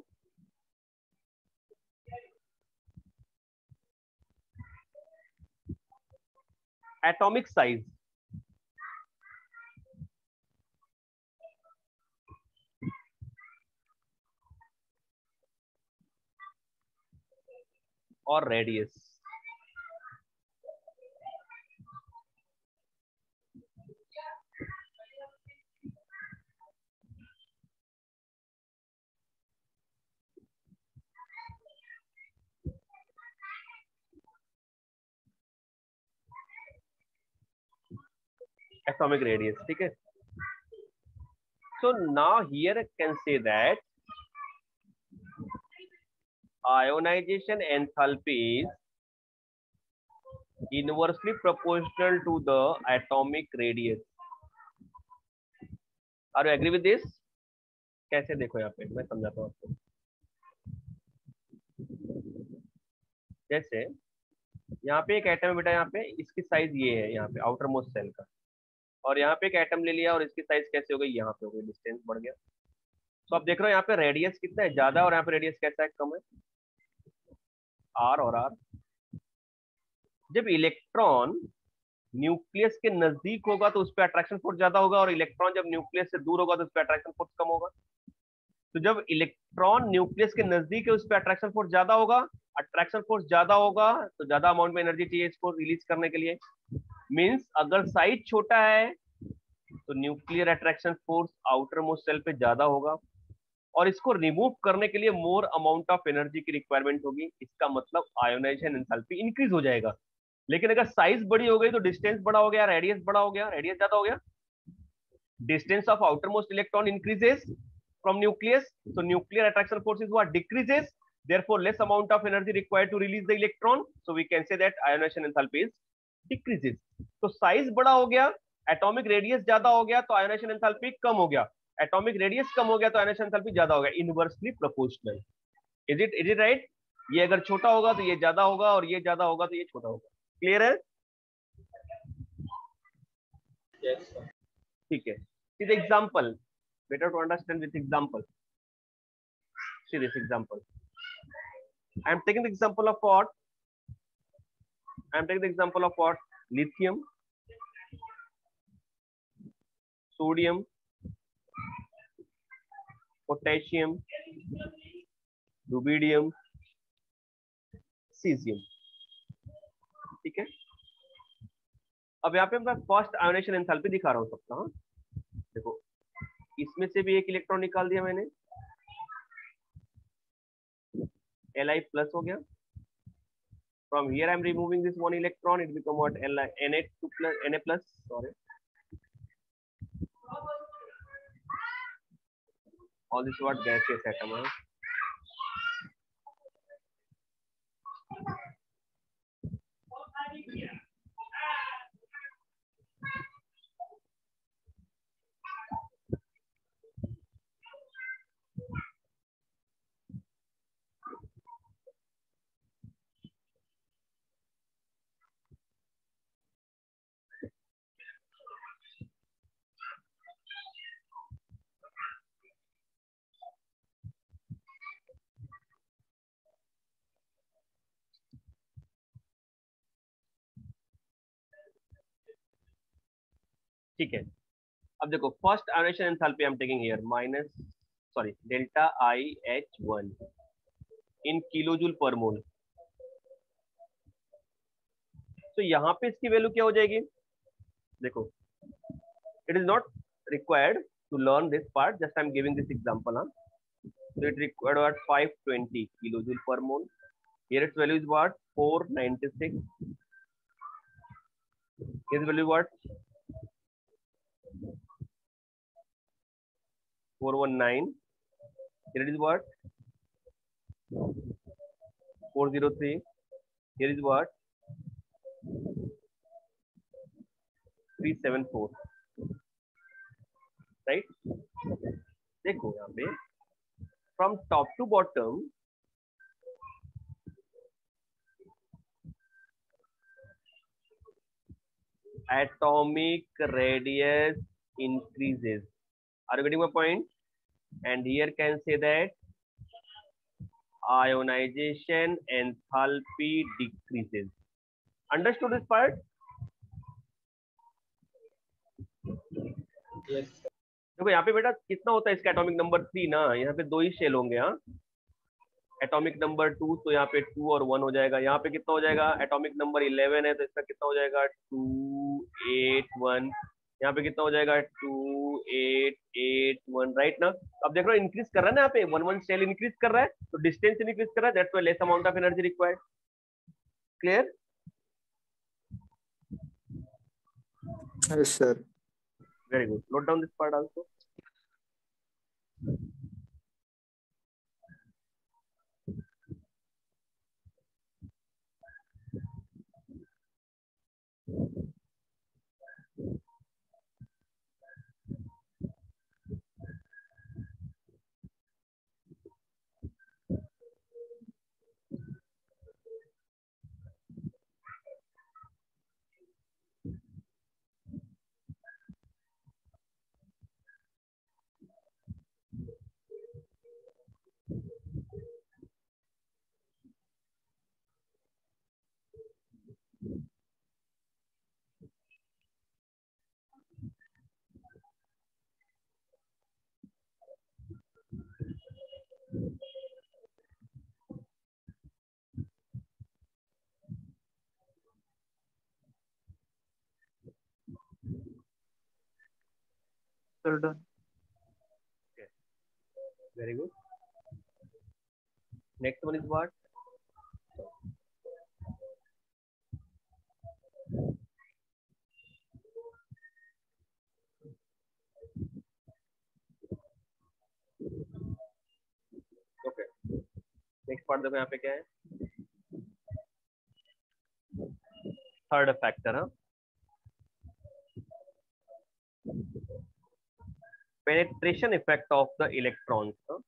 Atomic size. Or radius. Atomic radius. ठीक है. So now here I can say that ionization enthalpy is inversely proportional to the atomic radius. Are you agree with this? कैसे देखो यहाँ पे मैं समझाता हूँ आपको। जैसे यहाँ पे एक एटम है बेटा, यहाँ पे इसकी साइज ये है, यहाँ पे आउटर मोस्ट सेल का, और यहाँ पे एक एटम ले लिया और इसकी साइज कैसे हो गई, यहाँ पे हो गई, डिस्टेंस बढ़ गया। तो आप देख रहे हो यहाँ पे रेडियस कितना है, ज्यादा, और यहाँ पे रेडियस कैसा है, कम है, आर और आर। जब इलेक्ट्रॉन न्यूक्लियस के नजदीक होगा तो उस पर अट्रैक्शन फोर्स ज्यादा होगा, और इलेक्ट्रॉन जब न्यूक्लियस से दूर होगा तो उस पर अट्रैक्शन फोर्स कम होगा। तो जब इलेक्ट्रॉन न्यूक्लियस के नजदीक है उस पर अट्रैक्शन फोर्स ज्यादा होगा, अट्रैक्शन फोर्स ज्यादा होगा तो ज्यादा अमाउंट में एनर्जी चाहिए इसको रिलीज करने के लिए। मींस अगर साइज छोटा है तो nuclear attraction force outermost shell पे ज्यादा होगा, और इसको रिमूव करने के लिए मोर अमाउंट ऑफ एनर्जी की रिक्वायरमेंट होगी। इसका मतलब आयोनाइजेशन एंथैल्पी इंक्रीज हो जाएगा। लेकिन अगर साइज बड़ी हो गई तो डिस्टेंस बड़ा हो गया, रेडियस बड़ा हो गया, रेडियस ज्यादा हो गया, distance of outermost electron increases from nucleus, so nuclear attraction force is what, decreases, therefore less amount of energy required to release the electron, so we can say that ionization enthalpy is decreases. तो size बड़ा हो गया, atomic radius ज्यादा हो गया तो ionisation enthalpy कम हो गया, एटॉमिक रेडियस कम हो गया तो आयोनाइजेशन एंथैल्पी ज्यादा हो गया, inversely proportional. Is it right? ये अगर छोटा होगा तो ये ज्यादा होगा, और ये ज्यादा होगा तो ये छोटा होगा। क्लियर है? Yes, sir. ठीक है। See the example. Better to understand with example. See this example. I am taking the example of what? I am taking the example of what? Lithium, sodium, potassium, rubidium, cesium. ठीक है। अब यहाँ पे मैं first ionization enthalpy दिखा रहा हूँ सबका। हाँ? देखो, इसमें से भी एक इलेक्ट्रॉन निकाल दिया मैंने, Li प्लस हो गया। From here I am removing this one electron, it become what? Na2 plus, Na plus, sorry. All this what? Gaseous atom. Huh? ठीक है। अब देखो, first ionization enthalpy I am taking here minus, sorry, delta IH1 in kilojoule पर मोल। तो यहाँ पे इसकी value क्या हो जाएगी? देखो, it is not required to learn this part, just I am giving this example. हाँ, so it required what? 520 kilojoule per mole. Here its value is what? 496. His value what? 419. Here it is what? 403. Here is what? 374. Right? देखो यहाँ पे from top to bottom atomic radius increases. Are you getting my point? And here can say that ionization enthalpy decreases. Understood this part? Yes, sir. देखो यहाँ पे बेटा कितना होता है इसका एटॉमिक नंबर 3 ना, यहाँ पे 2 ही शेल होंगे। हाँ, एटॉमिक नंबर 2 तो यहाँ पे 2 और 1 हो जाएगा। यहाँ पे कितना हो जाएगा? एटॉमिक नंबर 11 है तो इसका कितना हो जाएगा? 281। यहाँ पे कितना हो जाएगा? 2881, राइट ना? अब देख रहे हो इंक्रीज कर रहा है ना, यहाँ पे 1 1 शेल इंक्रीज कर रहा है तो डिस्टेंस इंक्रीज कर रहा है, that's why less amount of energy required. Clear? Yes sir. Very good, note down this part also. Well done. Okay, very good. Next one is what? Okay. Next part देखो यहाँ पे क्या है, third factor, हाँ, penetration effect of the electrons, हाँ?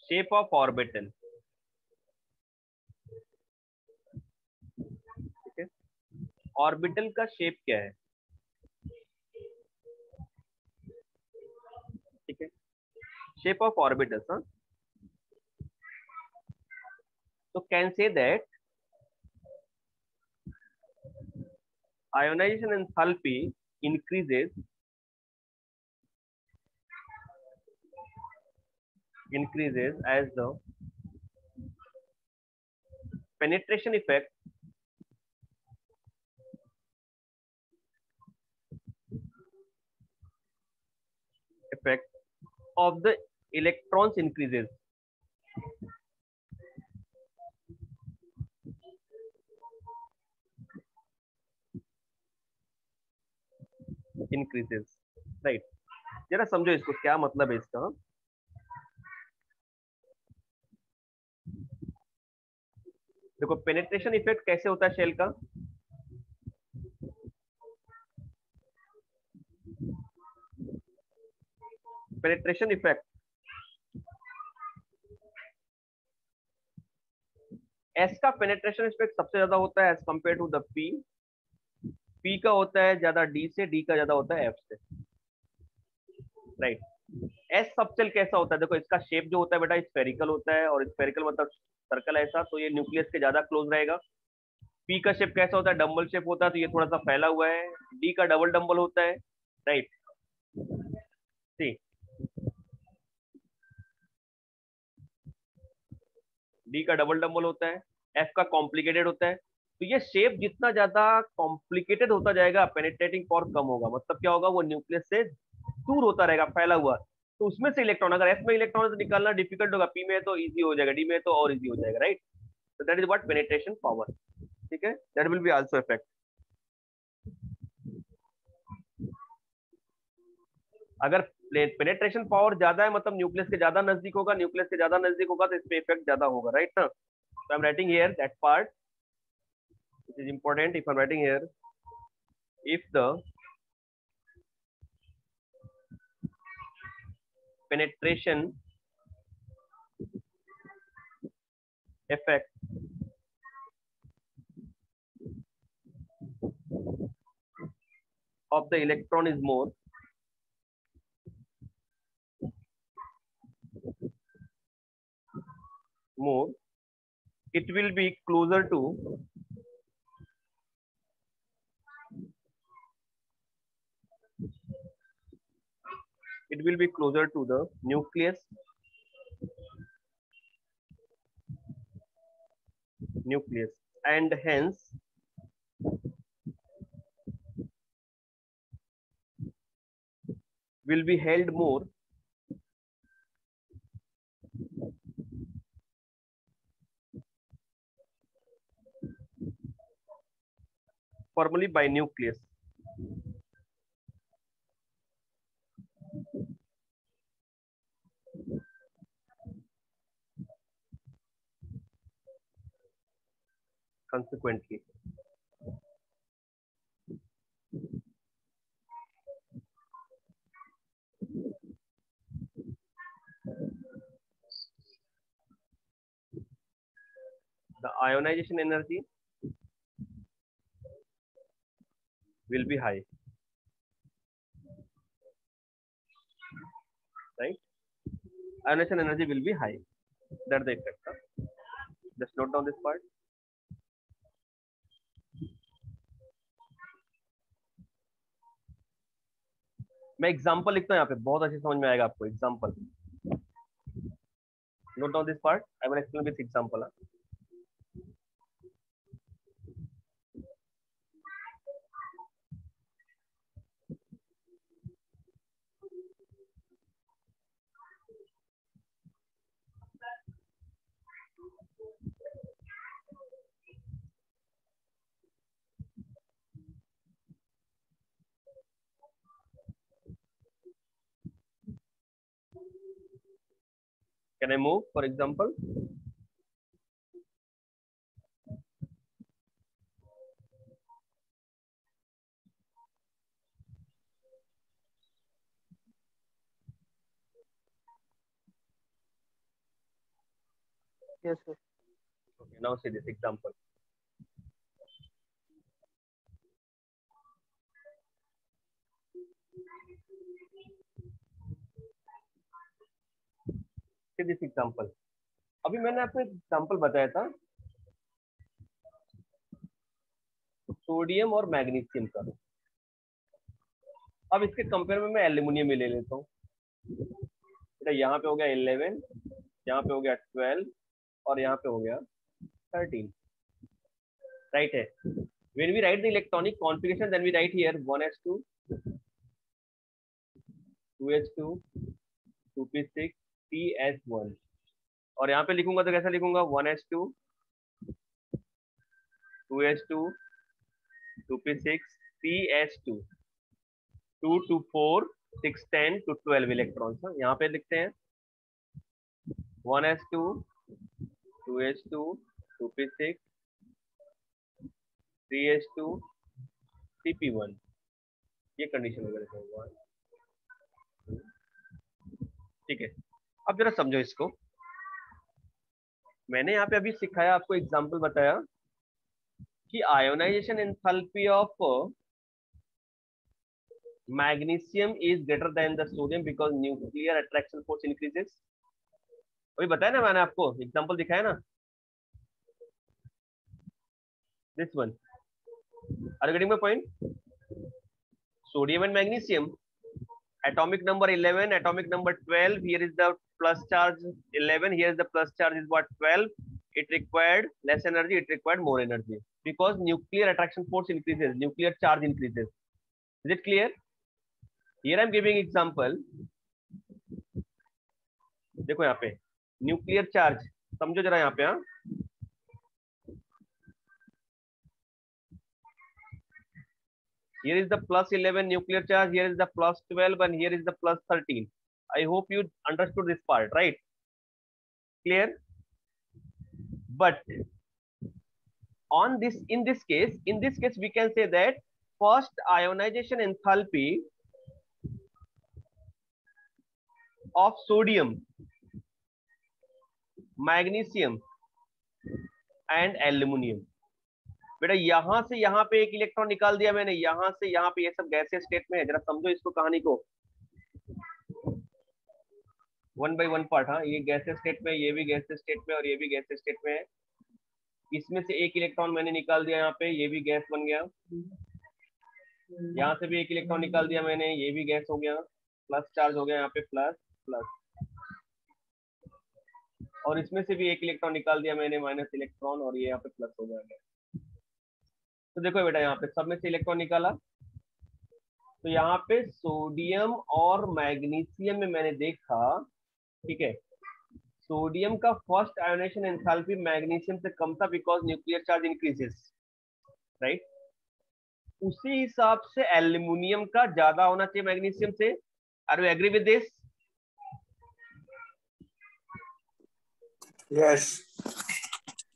Shape of orbital, ठीक है, orbital का शेप क्या है, ठीक है, शेप ऑफ ऑर्बिटल, हाँ, तो can say that ionization enthalpy increases as the penetration effect of the electrons increases. Right, जरा समझो इसको, क्या मतलब है इसका। देखो पेनिट्रेशन इफेक्ट कैसे होता है शेल का, पेनिट्रेशन इफेक्ट एस का पेनिट्रेशन इफेक्ट सबसे ज्यादा होता है as compare to the P, P का होता है ज्यादा डी से, डी का ज्यादा होता है एफ से, राइट। एस सबसेल कैसा होता है, देखो इसका शेप जो होता है बेटा स्फेरिकल होता है, और स्फेरिकल मतलब सर्कल ऐसा, तो ये न्यूक्लियस के ज्यादा क्लोज रहेगा। पी का शेप कैसा होता है, डम्बल शेप होता है, तो ये थोड़ा सा फैला हुआ है। डी का डबल डम्बल होता है, राइट, सी डी का डबल डम्बल होता है, एफ का कॉम्प्लिकेटेड होता है। तो ये शेप जितना ज्यादा कॉम्प्लिकेटेड होता जाएगा पेनिट्रेटिंग पावर कम होगा, मतलब क्या होगा, वो न्यूक्लियस से दूर होता रहेगा, फैला हुआ, तो उसमें से इलेक्ट्रॉन, अगर एफ में इलेक्ट्रॉन निकालना डिफिकल्ट होगा, पी में तो इजी हो जाएगा, डी में तो और इजी हो जाएगा, राइट। तो that is what penetration power, ठीक है, that will be also effect. अगर पेनिट्रेशन पावर ज्यादा है मतलब न्यूक्लियस के ज्यादा नजदीक होगा, न्यूक्लियस के ज्यादा नजदीक होगा तो इस पे इफेक्ट ज्यादा होगा, राइट ना। So I'm writing here that part, which is important. If I'm writing here, if the penetration effect of the electron is more, it will be closer to the nucleus and hence will be held more firmly by nucleus. Consequently, the ionization energy will be high. ionization energy will be high. That's the effect. Just note down this part. मैं example लिखता हूँ यहाँ पे, बहुत अच्छे समझ में आएगा आपको. Example, note down this part. I will explain with example. Can I move, for example? Yes, sir. Okay, now see this example. See this example. अभी मैंने आपको एक एग्जांपल बताया था सोडियम और मैग्नीशियम का. अब इसके कंपेयर में मैं एल्यूमिनियम में ले लेता हूँ. यहाँ पे हो गया 11, यहाँ पे हो गया 12 और यहाँ पे हो गया 13. राइट है. When we write the electronic configuration, then we write here 1s2, 2h2, 2p6, ps1. और यहाँ पे लिखूंगा तो कैसा लिखूंगा? 1s2, 2h2, 2p6, ps2. 2 to 4, 6, 10 to 12 electrons. यहाँ पे लिखते हैं 1s2, 2h2, 2p6, 3h2, cp1. ये कंडीशन वगैरह होगा. ठीक है. अब जरा समझो इसको. मैंने यहाँ पे अभी सिखाया, आपको एग्जांपल बताया कि ionization enthalpy of magnesium is greater than the sodium because nuclear attraction force increases. अभी बताया ना मैंने आपको, एग्जांपल दिखाया ना. This one, are you getting my point? Sodium and magnesium, atomic number 11, atomic number 12. Here is the plus charge 11. Here is the plus charge is what? 12. It required less energy. It required more energy because nuclear attraction force increases. Nuclear charge increases. Is it clear? Here I am giving example. देखो यहाँ पे nuclear charge समझो जरा यहाँ पे. हाँ, here is the plus 11 nuclear charge, here is the plus 12 and here is the plus 13. I hope you understood this part, right? Clear? But on this, in this case we can say that first ionization enthalpy of sodium, magnesium and aluminium. बेटा यहाँ से यहाँ पे एक electron निकाल दिया मैंने, यहाँ से यहाँ पे, ये सब गैसीय स्टेट में है. जरा समझो इसको, कहानी को वन बाय वन पार्ट. हाँ, ये गैसीय स्टेट में, ये भी गैसीय स्टेट में और ये भी गैसीय स्टेट में है. इसमें से एक इलेक्ट्रॉन मैंने निकाल दिया यहाँ पे, ये भी गैस बन गया. यहाँ से भी एक इलेक्ट्रॉन निकाल दिया मैंने, ये भी गैस हो गया. प्लस चार्ज हो गया यहाँ पे, प्लस प्लस. और इसमें से भी एक इलेक्ट्रॉन निकाल दिया मैंने, माइनस इलेक्ट्रॉन, और ये यहाँ पे प्लस हो जाएगा. तो देखो बेटा यहाँ पे सब में से इलेक्ट्रॉन निकाला. तो यहाँ पे सोडियम और मैग्नीशियम में मैंने देखा, ठीक है, सोडियम का फर्स्ट आयोनाइजेशन एंथैल्पी मैग्नीशियम से कम था because nuclear charge increases. Right. उसी हिसाब से एल्यूमिनियम का ज्यादा होना चाहिए मैग्नीशियम से. Are you agree with this? Yes.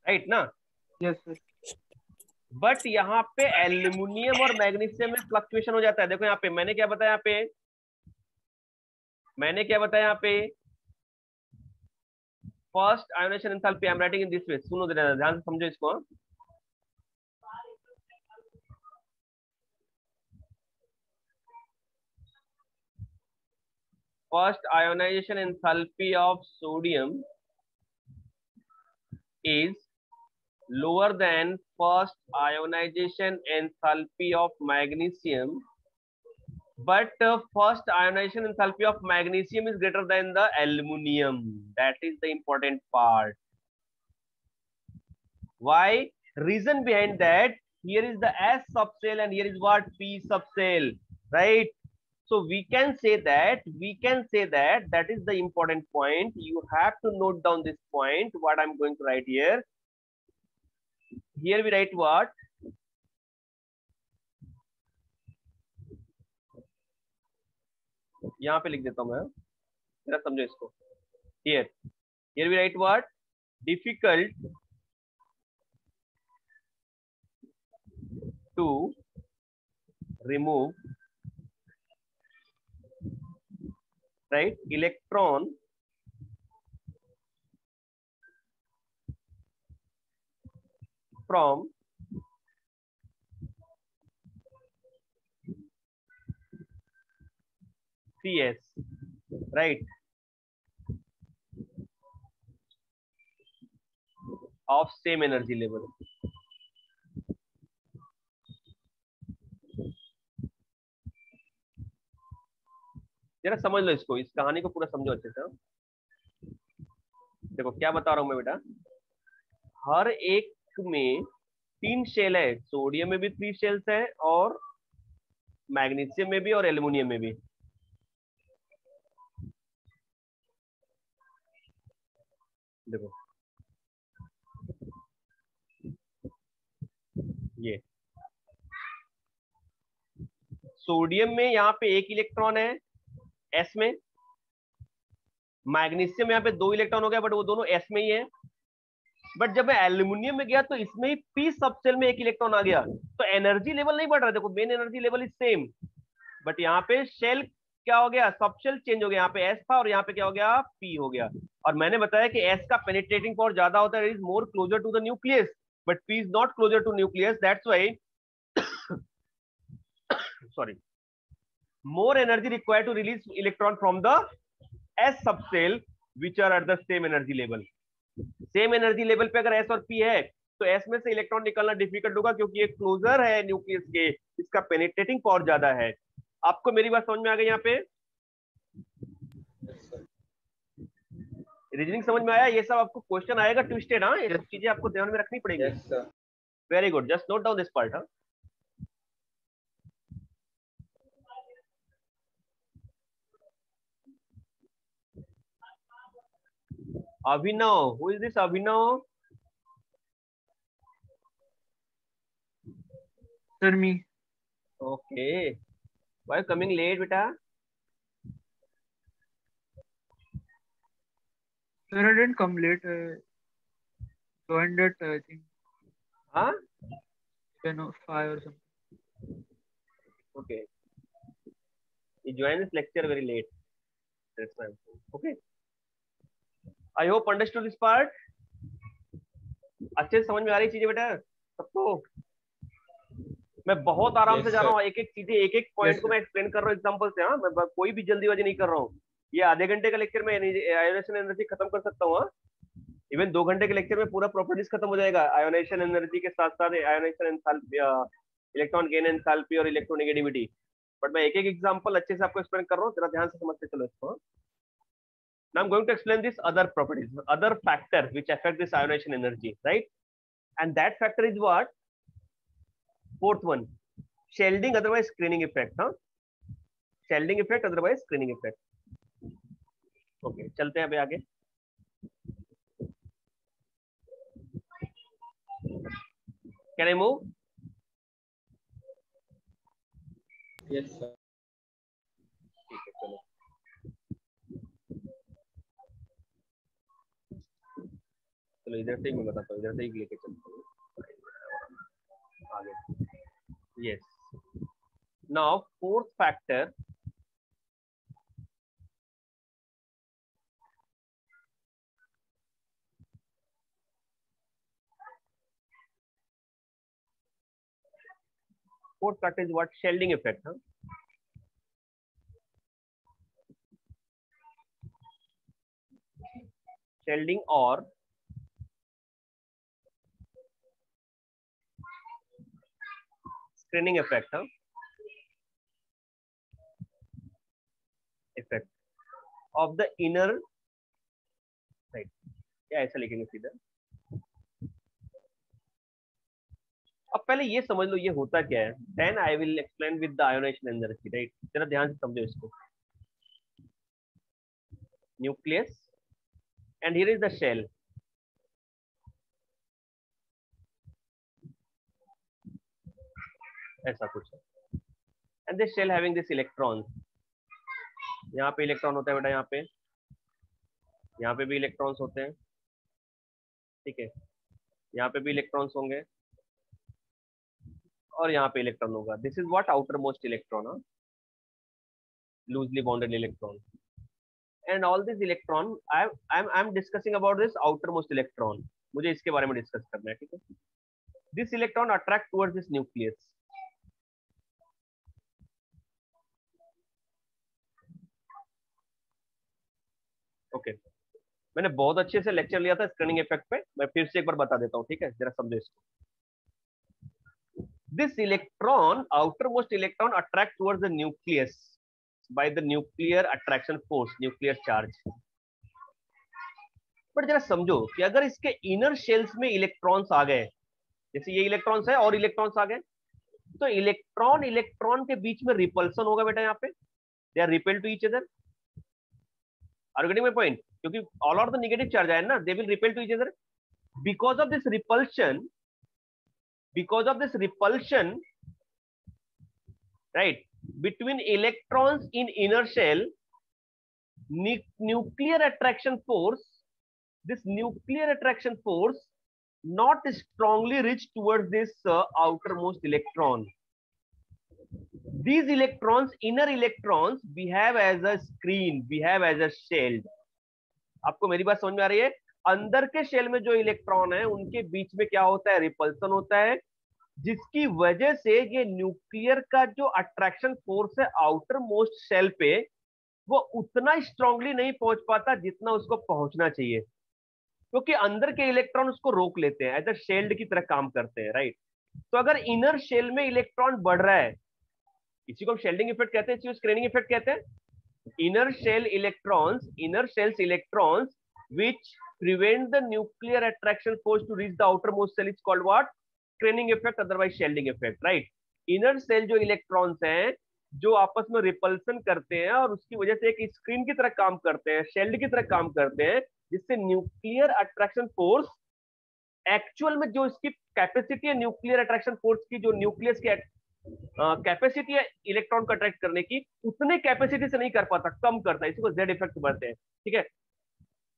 Right ना? Yes, sir. बट यहाँ पे एल्यूमिनियम और मैग्नीशियम में फ्लक्चुएशन हो जाता है. देखो यहाँ पे मैंने क्या बताया, यहाँ पे first ionization enthalpy I am writing in this way. सुनो जरा, ध्यान से समझो इसको. first ionization enthalpy of sodium is lower than first ionization enthalpy of magnesium, but first ionization enthalpy of magnesium is greater than the aluminum. That is the important part. Why? Reason behind that, here is the S subshell and here is what? P subshell, right? So we can say that that is the important point. You have to note down this point, what I'm going to write here. Here we write what? यहाँ पे लिख देता हूँ मैं, जरा समझो इसको. Here we write what? Difficult to remove, right, electron from CS, right, of same energy level. जरा समझ लो इसको, इस कहानी को पूरा समझो अच्छे से. देखो क्या बता रहा हूं मैं बेटा, हर एक में 3 शेल है. सोडियम में भी 3 शेल्स है और मैग्नीशियम में भी और एल्युमिनियम में भी. देखो ये सोडियम में यहाँ पे 1 इलेक्ट्रॉन है एस में, मैग्नीशियम में यहाँ पे 2 इलेक्ट्रॉन हो गया, बट वो दोनों एस में ही है. बट जब मैं एल्युमिनियम में गया तो इसमें ही पी सबसेल में 1 इलेक्ट्रॉन आ गया, तो एनर्जी लेवल नहीं बढ़ रहा. देखो main energy level is same, but यहाँ पे शेल क्या हो गया, सबशेल चेंज हो गया. यहाँ पे एस था और यहाँ पे क्या हो गया, पी हो गया. और मैंने बताया कि एस का पेनिट्रेटिंग पावर ज्यादा होता है, is more closer to the nucleus, but P is not closer to nucleus. That's why sorry, more energy required to release electron from the s subshell which are at the same energy level. Same energy level पे अगर S और P है तो S में से electron निकलना difficult होगा, क्योंकि ये क्लोजर है न्यूक्लियस के, इसका पेनिट्रेटिंग पावर ज्यादा है. आपको मेरी बात समझ में आ गई? यहाँ पे रीजनिंग समझ में आया? ये सब आपको क्वेश्चन आएगा ट्विस्टेड. हाँ, ये सब चीजें आपको ध्यान में रखनी पड़ेगी. Very good, just note down this part. हाँ, Abhinav, who is this Abhinav? Sir, me. Okay. Why are you coming late, beta? Sir, I didn't come late. Joined at I think Huh? 10:05 or something. Okay. You joined this lecture very late. That's why. Okay. I hope understood this part. अच्छे से समझ में आ रही चीजें बेटा सबको? मैं बहुत आराम से जा रहा हूँ, एक एक चीजें, एक एक पॉइंट को मैं एक्सप्लेन कर रहा हूँ एग्जांपल से. हाँ, मैं कोई भी जल्दीबाजी नहीं कर रहा हूँ. ये आधे घंटे का लेक्चर में आयोनाइजेशन एनर्जी खत्म कर सकता हूँ. इवन 2 घंटे के लेक्चर में पूरा प्रॉपर्टीज खत्म हो जाएगा आयोनाइजेशन एनर्जी के साथ साथ ionisation enthalpy, electron gain enthalpy और इलेक्ट्रोनेगेटिविटी. बट मैं एक एक एग्जांपल अच्छे से आपको एक्सप्लेन कर रहा हूँ, जरा ध्यान से समझते चलो इसको. Now I'm going to explain this other properties, other factor which affect this ionization energy, right? And that factor is what? Fourth one, shielding otherwise screening effect. Huh? Shielding effect otherwise screening effect. Okay, चलते हैं अभी आगे. Can I move? Yes, sir. ठीक है, चलो. चलो इधर से ही मैं बताता हूँ, इधर से ही लेके चलता हूँ आगे. Yes. Now fourth factor. Fourth factor is what? Shielding effect. Huh? Shielding और screening effect, effect of the inner side, या ऐसा लिखेंगे सीधा। अब पहले ये समझ लो ये होता क्या है, then I will explain with the ionisation energy, right. जरा ध्यान से समझो इसको। Nucleus and here is the shell, ऐसा कुछ है, and this shell having this electron. यहाँ पे इलेक्ट्रॉन होता है बेटा, यहाँ पे भी इलेक्ट्रॉन्स होते हैं, ठीक है। यहाँ पे भी इलेक्ट्रॉन्स होंगे और यहाँ पे इलेक्ट्रॉन होगा। This is what outer most electron, loosely bounded electron, and all this electron I am discussing about this outer most electron. मुझे इसके बारे में डिस्कस करना है, ठीक है। This electron attract towards this nucleus, okay. मैंने बहुत अच्छे से लेक्चर लिया था स्क्रीनिंग इफेक्ट पे, मैं फिर से एक बार बता देता हूँ, ठीक है, जरा समझो इसको। This electron, outermost electron, attract towards the nucleus by the nuclear attraction force, nuclear charge. But जरा समझो कि अगर इसके इनर शेल्स में इलेक्ट्रॉन्स आ गए, जैसे ये इलेक्ट्रॉन्स है और इलेक्ट्रॉन्स आ गए, तो इलेक्ट्रॉन इलेक्ट्रॉन के बीच में रिपल्सन होगा बेटा। यहाँ पे they are repel to each other. Are you getting my point? क्योंकि all are the negative charge है ना, they will repel to each other. Because of this repulsion, right, between electrons in inner shell, nuclear attraction force, this nuclear attraction force not strongly reach towards this outermost electron. These electrons, inner electrons, behave as a screen, behave as a shield. आपको मेरी बात समझ में आ रही है? अंदर के shell में जो इलेक्ट्रॉन है उनके बीच में क्या होता है, रिपल्सन होता है, जिसकी वजह से ये न्यूक्लियर का जो अट्रैक्शन फोर्स है आउटर मोस्ट शेल पे, वो उतना स्ट्रांगली नहीं पहुंच पाता जितना उसको पहुंचना चाहिए, क्योंकि अंदर के इलेक्ट्रॉन उसको रोक लेते हैं, एज अ शेल्ड की तरह काम करते हैं, राइट। तो अगर इनर शेल में इलेक्ट्रॉन बढ़ रहा है, इसी को हम शेल्डिंग इफेक्ट कहते हैं, इसी को स्क्रीनिंग इफेक्ट कहते हैं। Inner shell electrons which prevent the nuclear attraction force to reach the outermost cell is called what? Screening effect, otherwise shielding effect, right? Inner cell जो इलेक्ट्रॉन्स हैं जो आपस में रिपल्सन करते हैं और उसकी वजह से एक स्क्रीन की तरह काम करते हैं, शेल्ड की तरह काम करते हैं, जिससे न्यूक्लियर अट्रैक्शन फोर्स एक्चुअल में जो इसकी कैपेसिटी है, न्यूक्लियर अट्रैक्शन फोर्स की जो न्यूक्लियस की कैपेसिटी है इलेक्ट्रॉन को अट्रैक्ट करने की, उतने कैपेसिटी से नहीं कर पाता, कम करता है, इसी को जेड इफेक्ट बोलते हैं, ठीक है।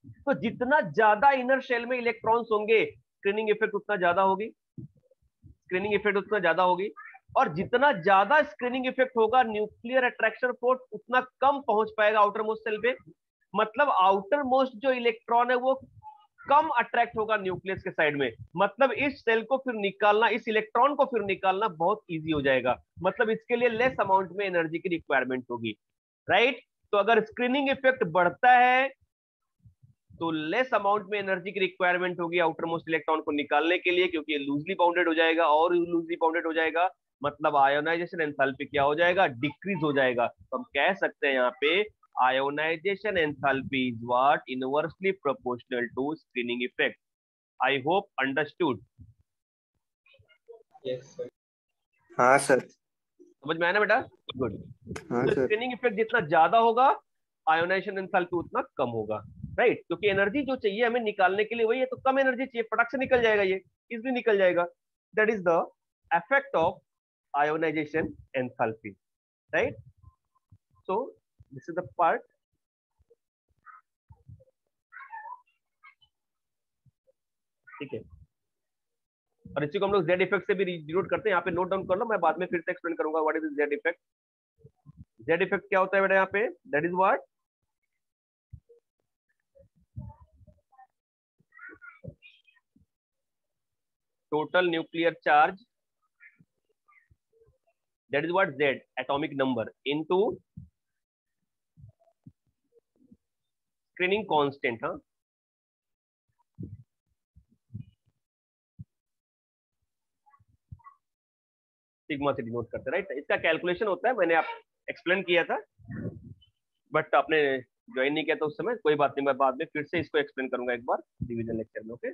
तो जितना ज्यादा इनर शेल में इलेक्ट्रॉन्स होंगे, स्क्रीनिंग इफेक्ट उतना ज्यादा होगी, स्क्रीनिंग इफेक्ट उतना ज्यादा होगी, और जितना ज्यादा स्क्रीनिंग इफेक्ट होगा, न्यूक्लियर अट्रैक्शन फोर्स उतना कम पहुंच पाएगा आउटर मोस्ट सेल पे। मतलब आउटर मोस्ट जो इलेक्ट्रॉन है वो कम अट्रैक्ट होगा न्यूक्लियस के साइड में, मतलब इस सेल को फिर निकालना, इस इलेक्ट्रॉन को फिर निकालना बहुत इजी हो जाएगा, मतलब इसके लिए लेस अमाउंट में एनर्जी की रिक्वायरमेंट होगी, राइट। तो अगर स्क्रीनिंग इफेक्ट बढ़ता है तो लेस अमाउंट में एनर्जी की रिक्वायरमेंट होगी आउटर मोस्ट इलेक्ट्रॉन को निकालने के लिए, क्योंकि लूजली बाउंडेड हो जाएगा, और लूजली बाउंडेड हो जाएगा, मतलब आयोनाइजेशन एंथैल्पी क्या हो जाएगा, डिक्रीज हो जाएगा। तो हम कह सकते हैं यहाँ पे ionization enthalpy is what, inversely proportional to screening effect. I hope understood. Yes, sir. हाँ सर। समझ में आया ना बेटा? गुड। हाँ तो सर। स्क्रीनिंग इफेक्ट जितना ज्यादा होगा, आयोनाइजेशन एंथैल्पी उतना कम होगा, राइट। क्योंकि एनर्जी जो चाहिए हमें निकालने के लिए वही है, तो कम एनर्जी चाहिए, फटाक से निकल जाएगा, ये इजीली निकल जाएगा। That is the effect of ionisation enthalpy, right. So this is the part. ठीक है, और इसी को हम लोग जेड इफेक्ट से भी डिनोट करते हैं। यहाँ पे नोट डाउन कर लो, मैं बाद में फिर से एक्सप्लेन करूंगा what is Z effect. Z effect क्या होता है बेटा यहाँ पे? That is what, total nuclear charge, that is what Z, atomic number, into screening constant, हाँ, सिग्मा से डिनोट करते हैं, राइट। इसका कैलकुलेशन होता है, मैंने आप एक्सप्लेन किया था बट आपने ज्वाइन नहीं किया था उस समय, कोई बात नहीं, मैं बाद में फिर से इसको एक्सप्लेन करूंगा एक बार डिवीजन लेक्चर में। ओके,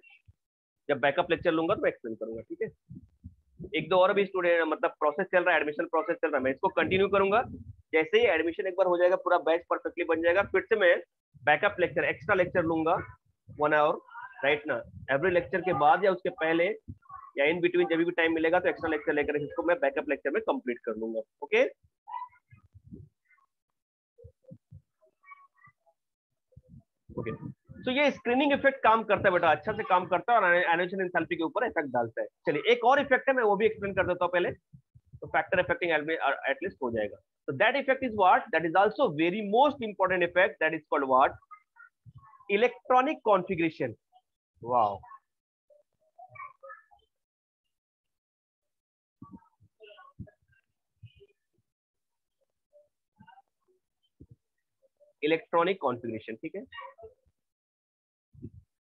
जब बैकअप लेक्चर लूंगा तो मैं एक्सप्लेन करूंगा, ठीक है। एक दो और भी स्टूडेंट, मतलब प्रोसेस चल रहा है, एडमिशन प्रोसेस चल रहा है, मैं इसको कंटिन्यू करूंगा। जैसे ही एडमिशन एक बार हो जाएगा, पूरा बैच परफेक्टली बन जाएगा, फिर से मैं बैकअप लेक्चर, एक्स्ट्रा लेक्चर लूंगा 1 आवर, राइट ना। एवरी लेक्चर के बाद या उसके पहले या इन बिटवीन जब भी टाइम मिलेगा तो एक्स्ट्रा लेक्चर लेकर इसको मैं बैकअप लेक्चर में कंप्लीट कर लूंगा। Okay, okay. तो ये स्क्रीनिंग इफेक्ट काम करता है बेटा, अच्छा से काम करता है और एनर्जी एंथैल्पी के ऊपर इफेक्ट डालता है। चलिए एक और इफेक्ट है, मैं वो भी एक्सप्लेन कर देता हूँ पहले, तो फैक्टर इफेक्टिंग एटलीस्ट हो जाएगा। So that effect is what? That is also very most important effect. That is called what? Electronic configuration. Wow. Electronic configuration, ठीक है।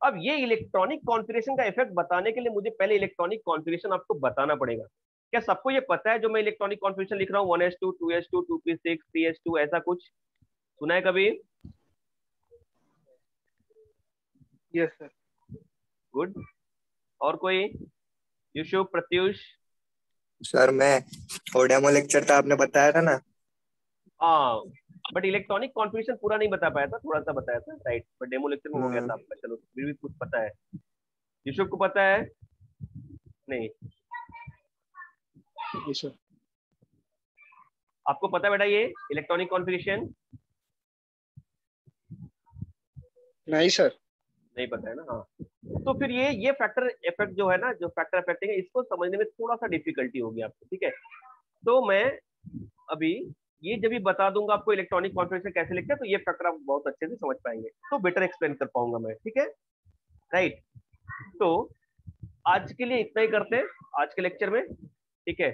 अब ये इलेक्ट्रॉनिक कॉन्फ़िगरेशन का इफेक्ट बताने के लिए मुझे पहले इलेक्ट्रॉनिक कॉन्फ़िगरेशन आपको बताना पड़ेगा। क्या सबको ये पता है जो मैं इलेक्ट्रॉनिक कॉन्फ़िगरेशन लिख रहा हूँ, 1s2 2s2 2p6 3s2, ऐसा कुछ सुना है कभी? Yes sir. गुड। और कोई? यूशुफ, प्रत्युष? सर मैं वो डेमो लेक्चर था, आपने बताया था ना। हाँ, बट इलेक्ट्रॉनिक कॉन्फ़िगरेशन पूरा नहीं बता पाया था, थोड़ा सा बताया था, राइट। बट डेमो लेक्चर में हो गया था आपका। चलो फिर भी कुछ पता है। यूशुफ को पता है? नहीं। सर आपको पता है बेटा ये इलेक्ट्रॉनिक कॉन्फ़िगरेशन? नहीं सर। नहीं पता है ना, हाँ। तो फिर ये फैक्टर इफेक्ट जो है ना, जो फैक्टर इफेक्टिंग है, इसको समझने में थोड़ा सा डिफिकल्टी होगी आपको, ठीक है। तो मैं अभी ये जब भी बता दूंगा आपको इलेक्ट्रॉनिक कॉन्फ़िगरेशन कैसे लिखते हैं, तो ये फैक्टर आप बहुत अच्छे से समझ पाएंगे, तो बेटर एक्सप्लेन कर पाऊंगा मैं, ठीक है, राइट। तो आज के लिए इतना ही करते हैं आज के लेक्चर में, ठीक है।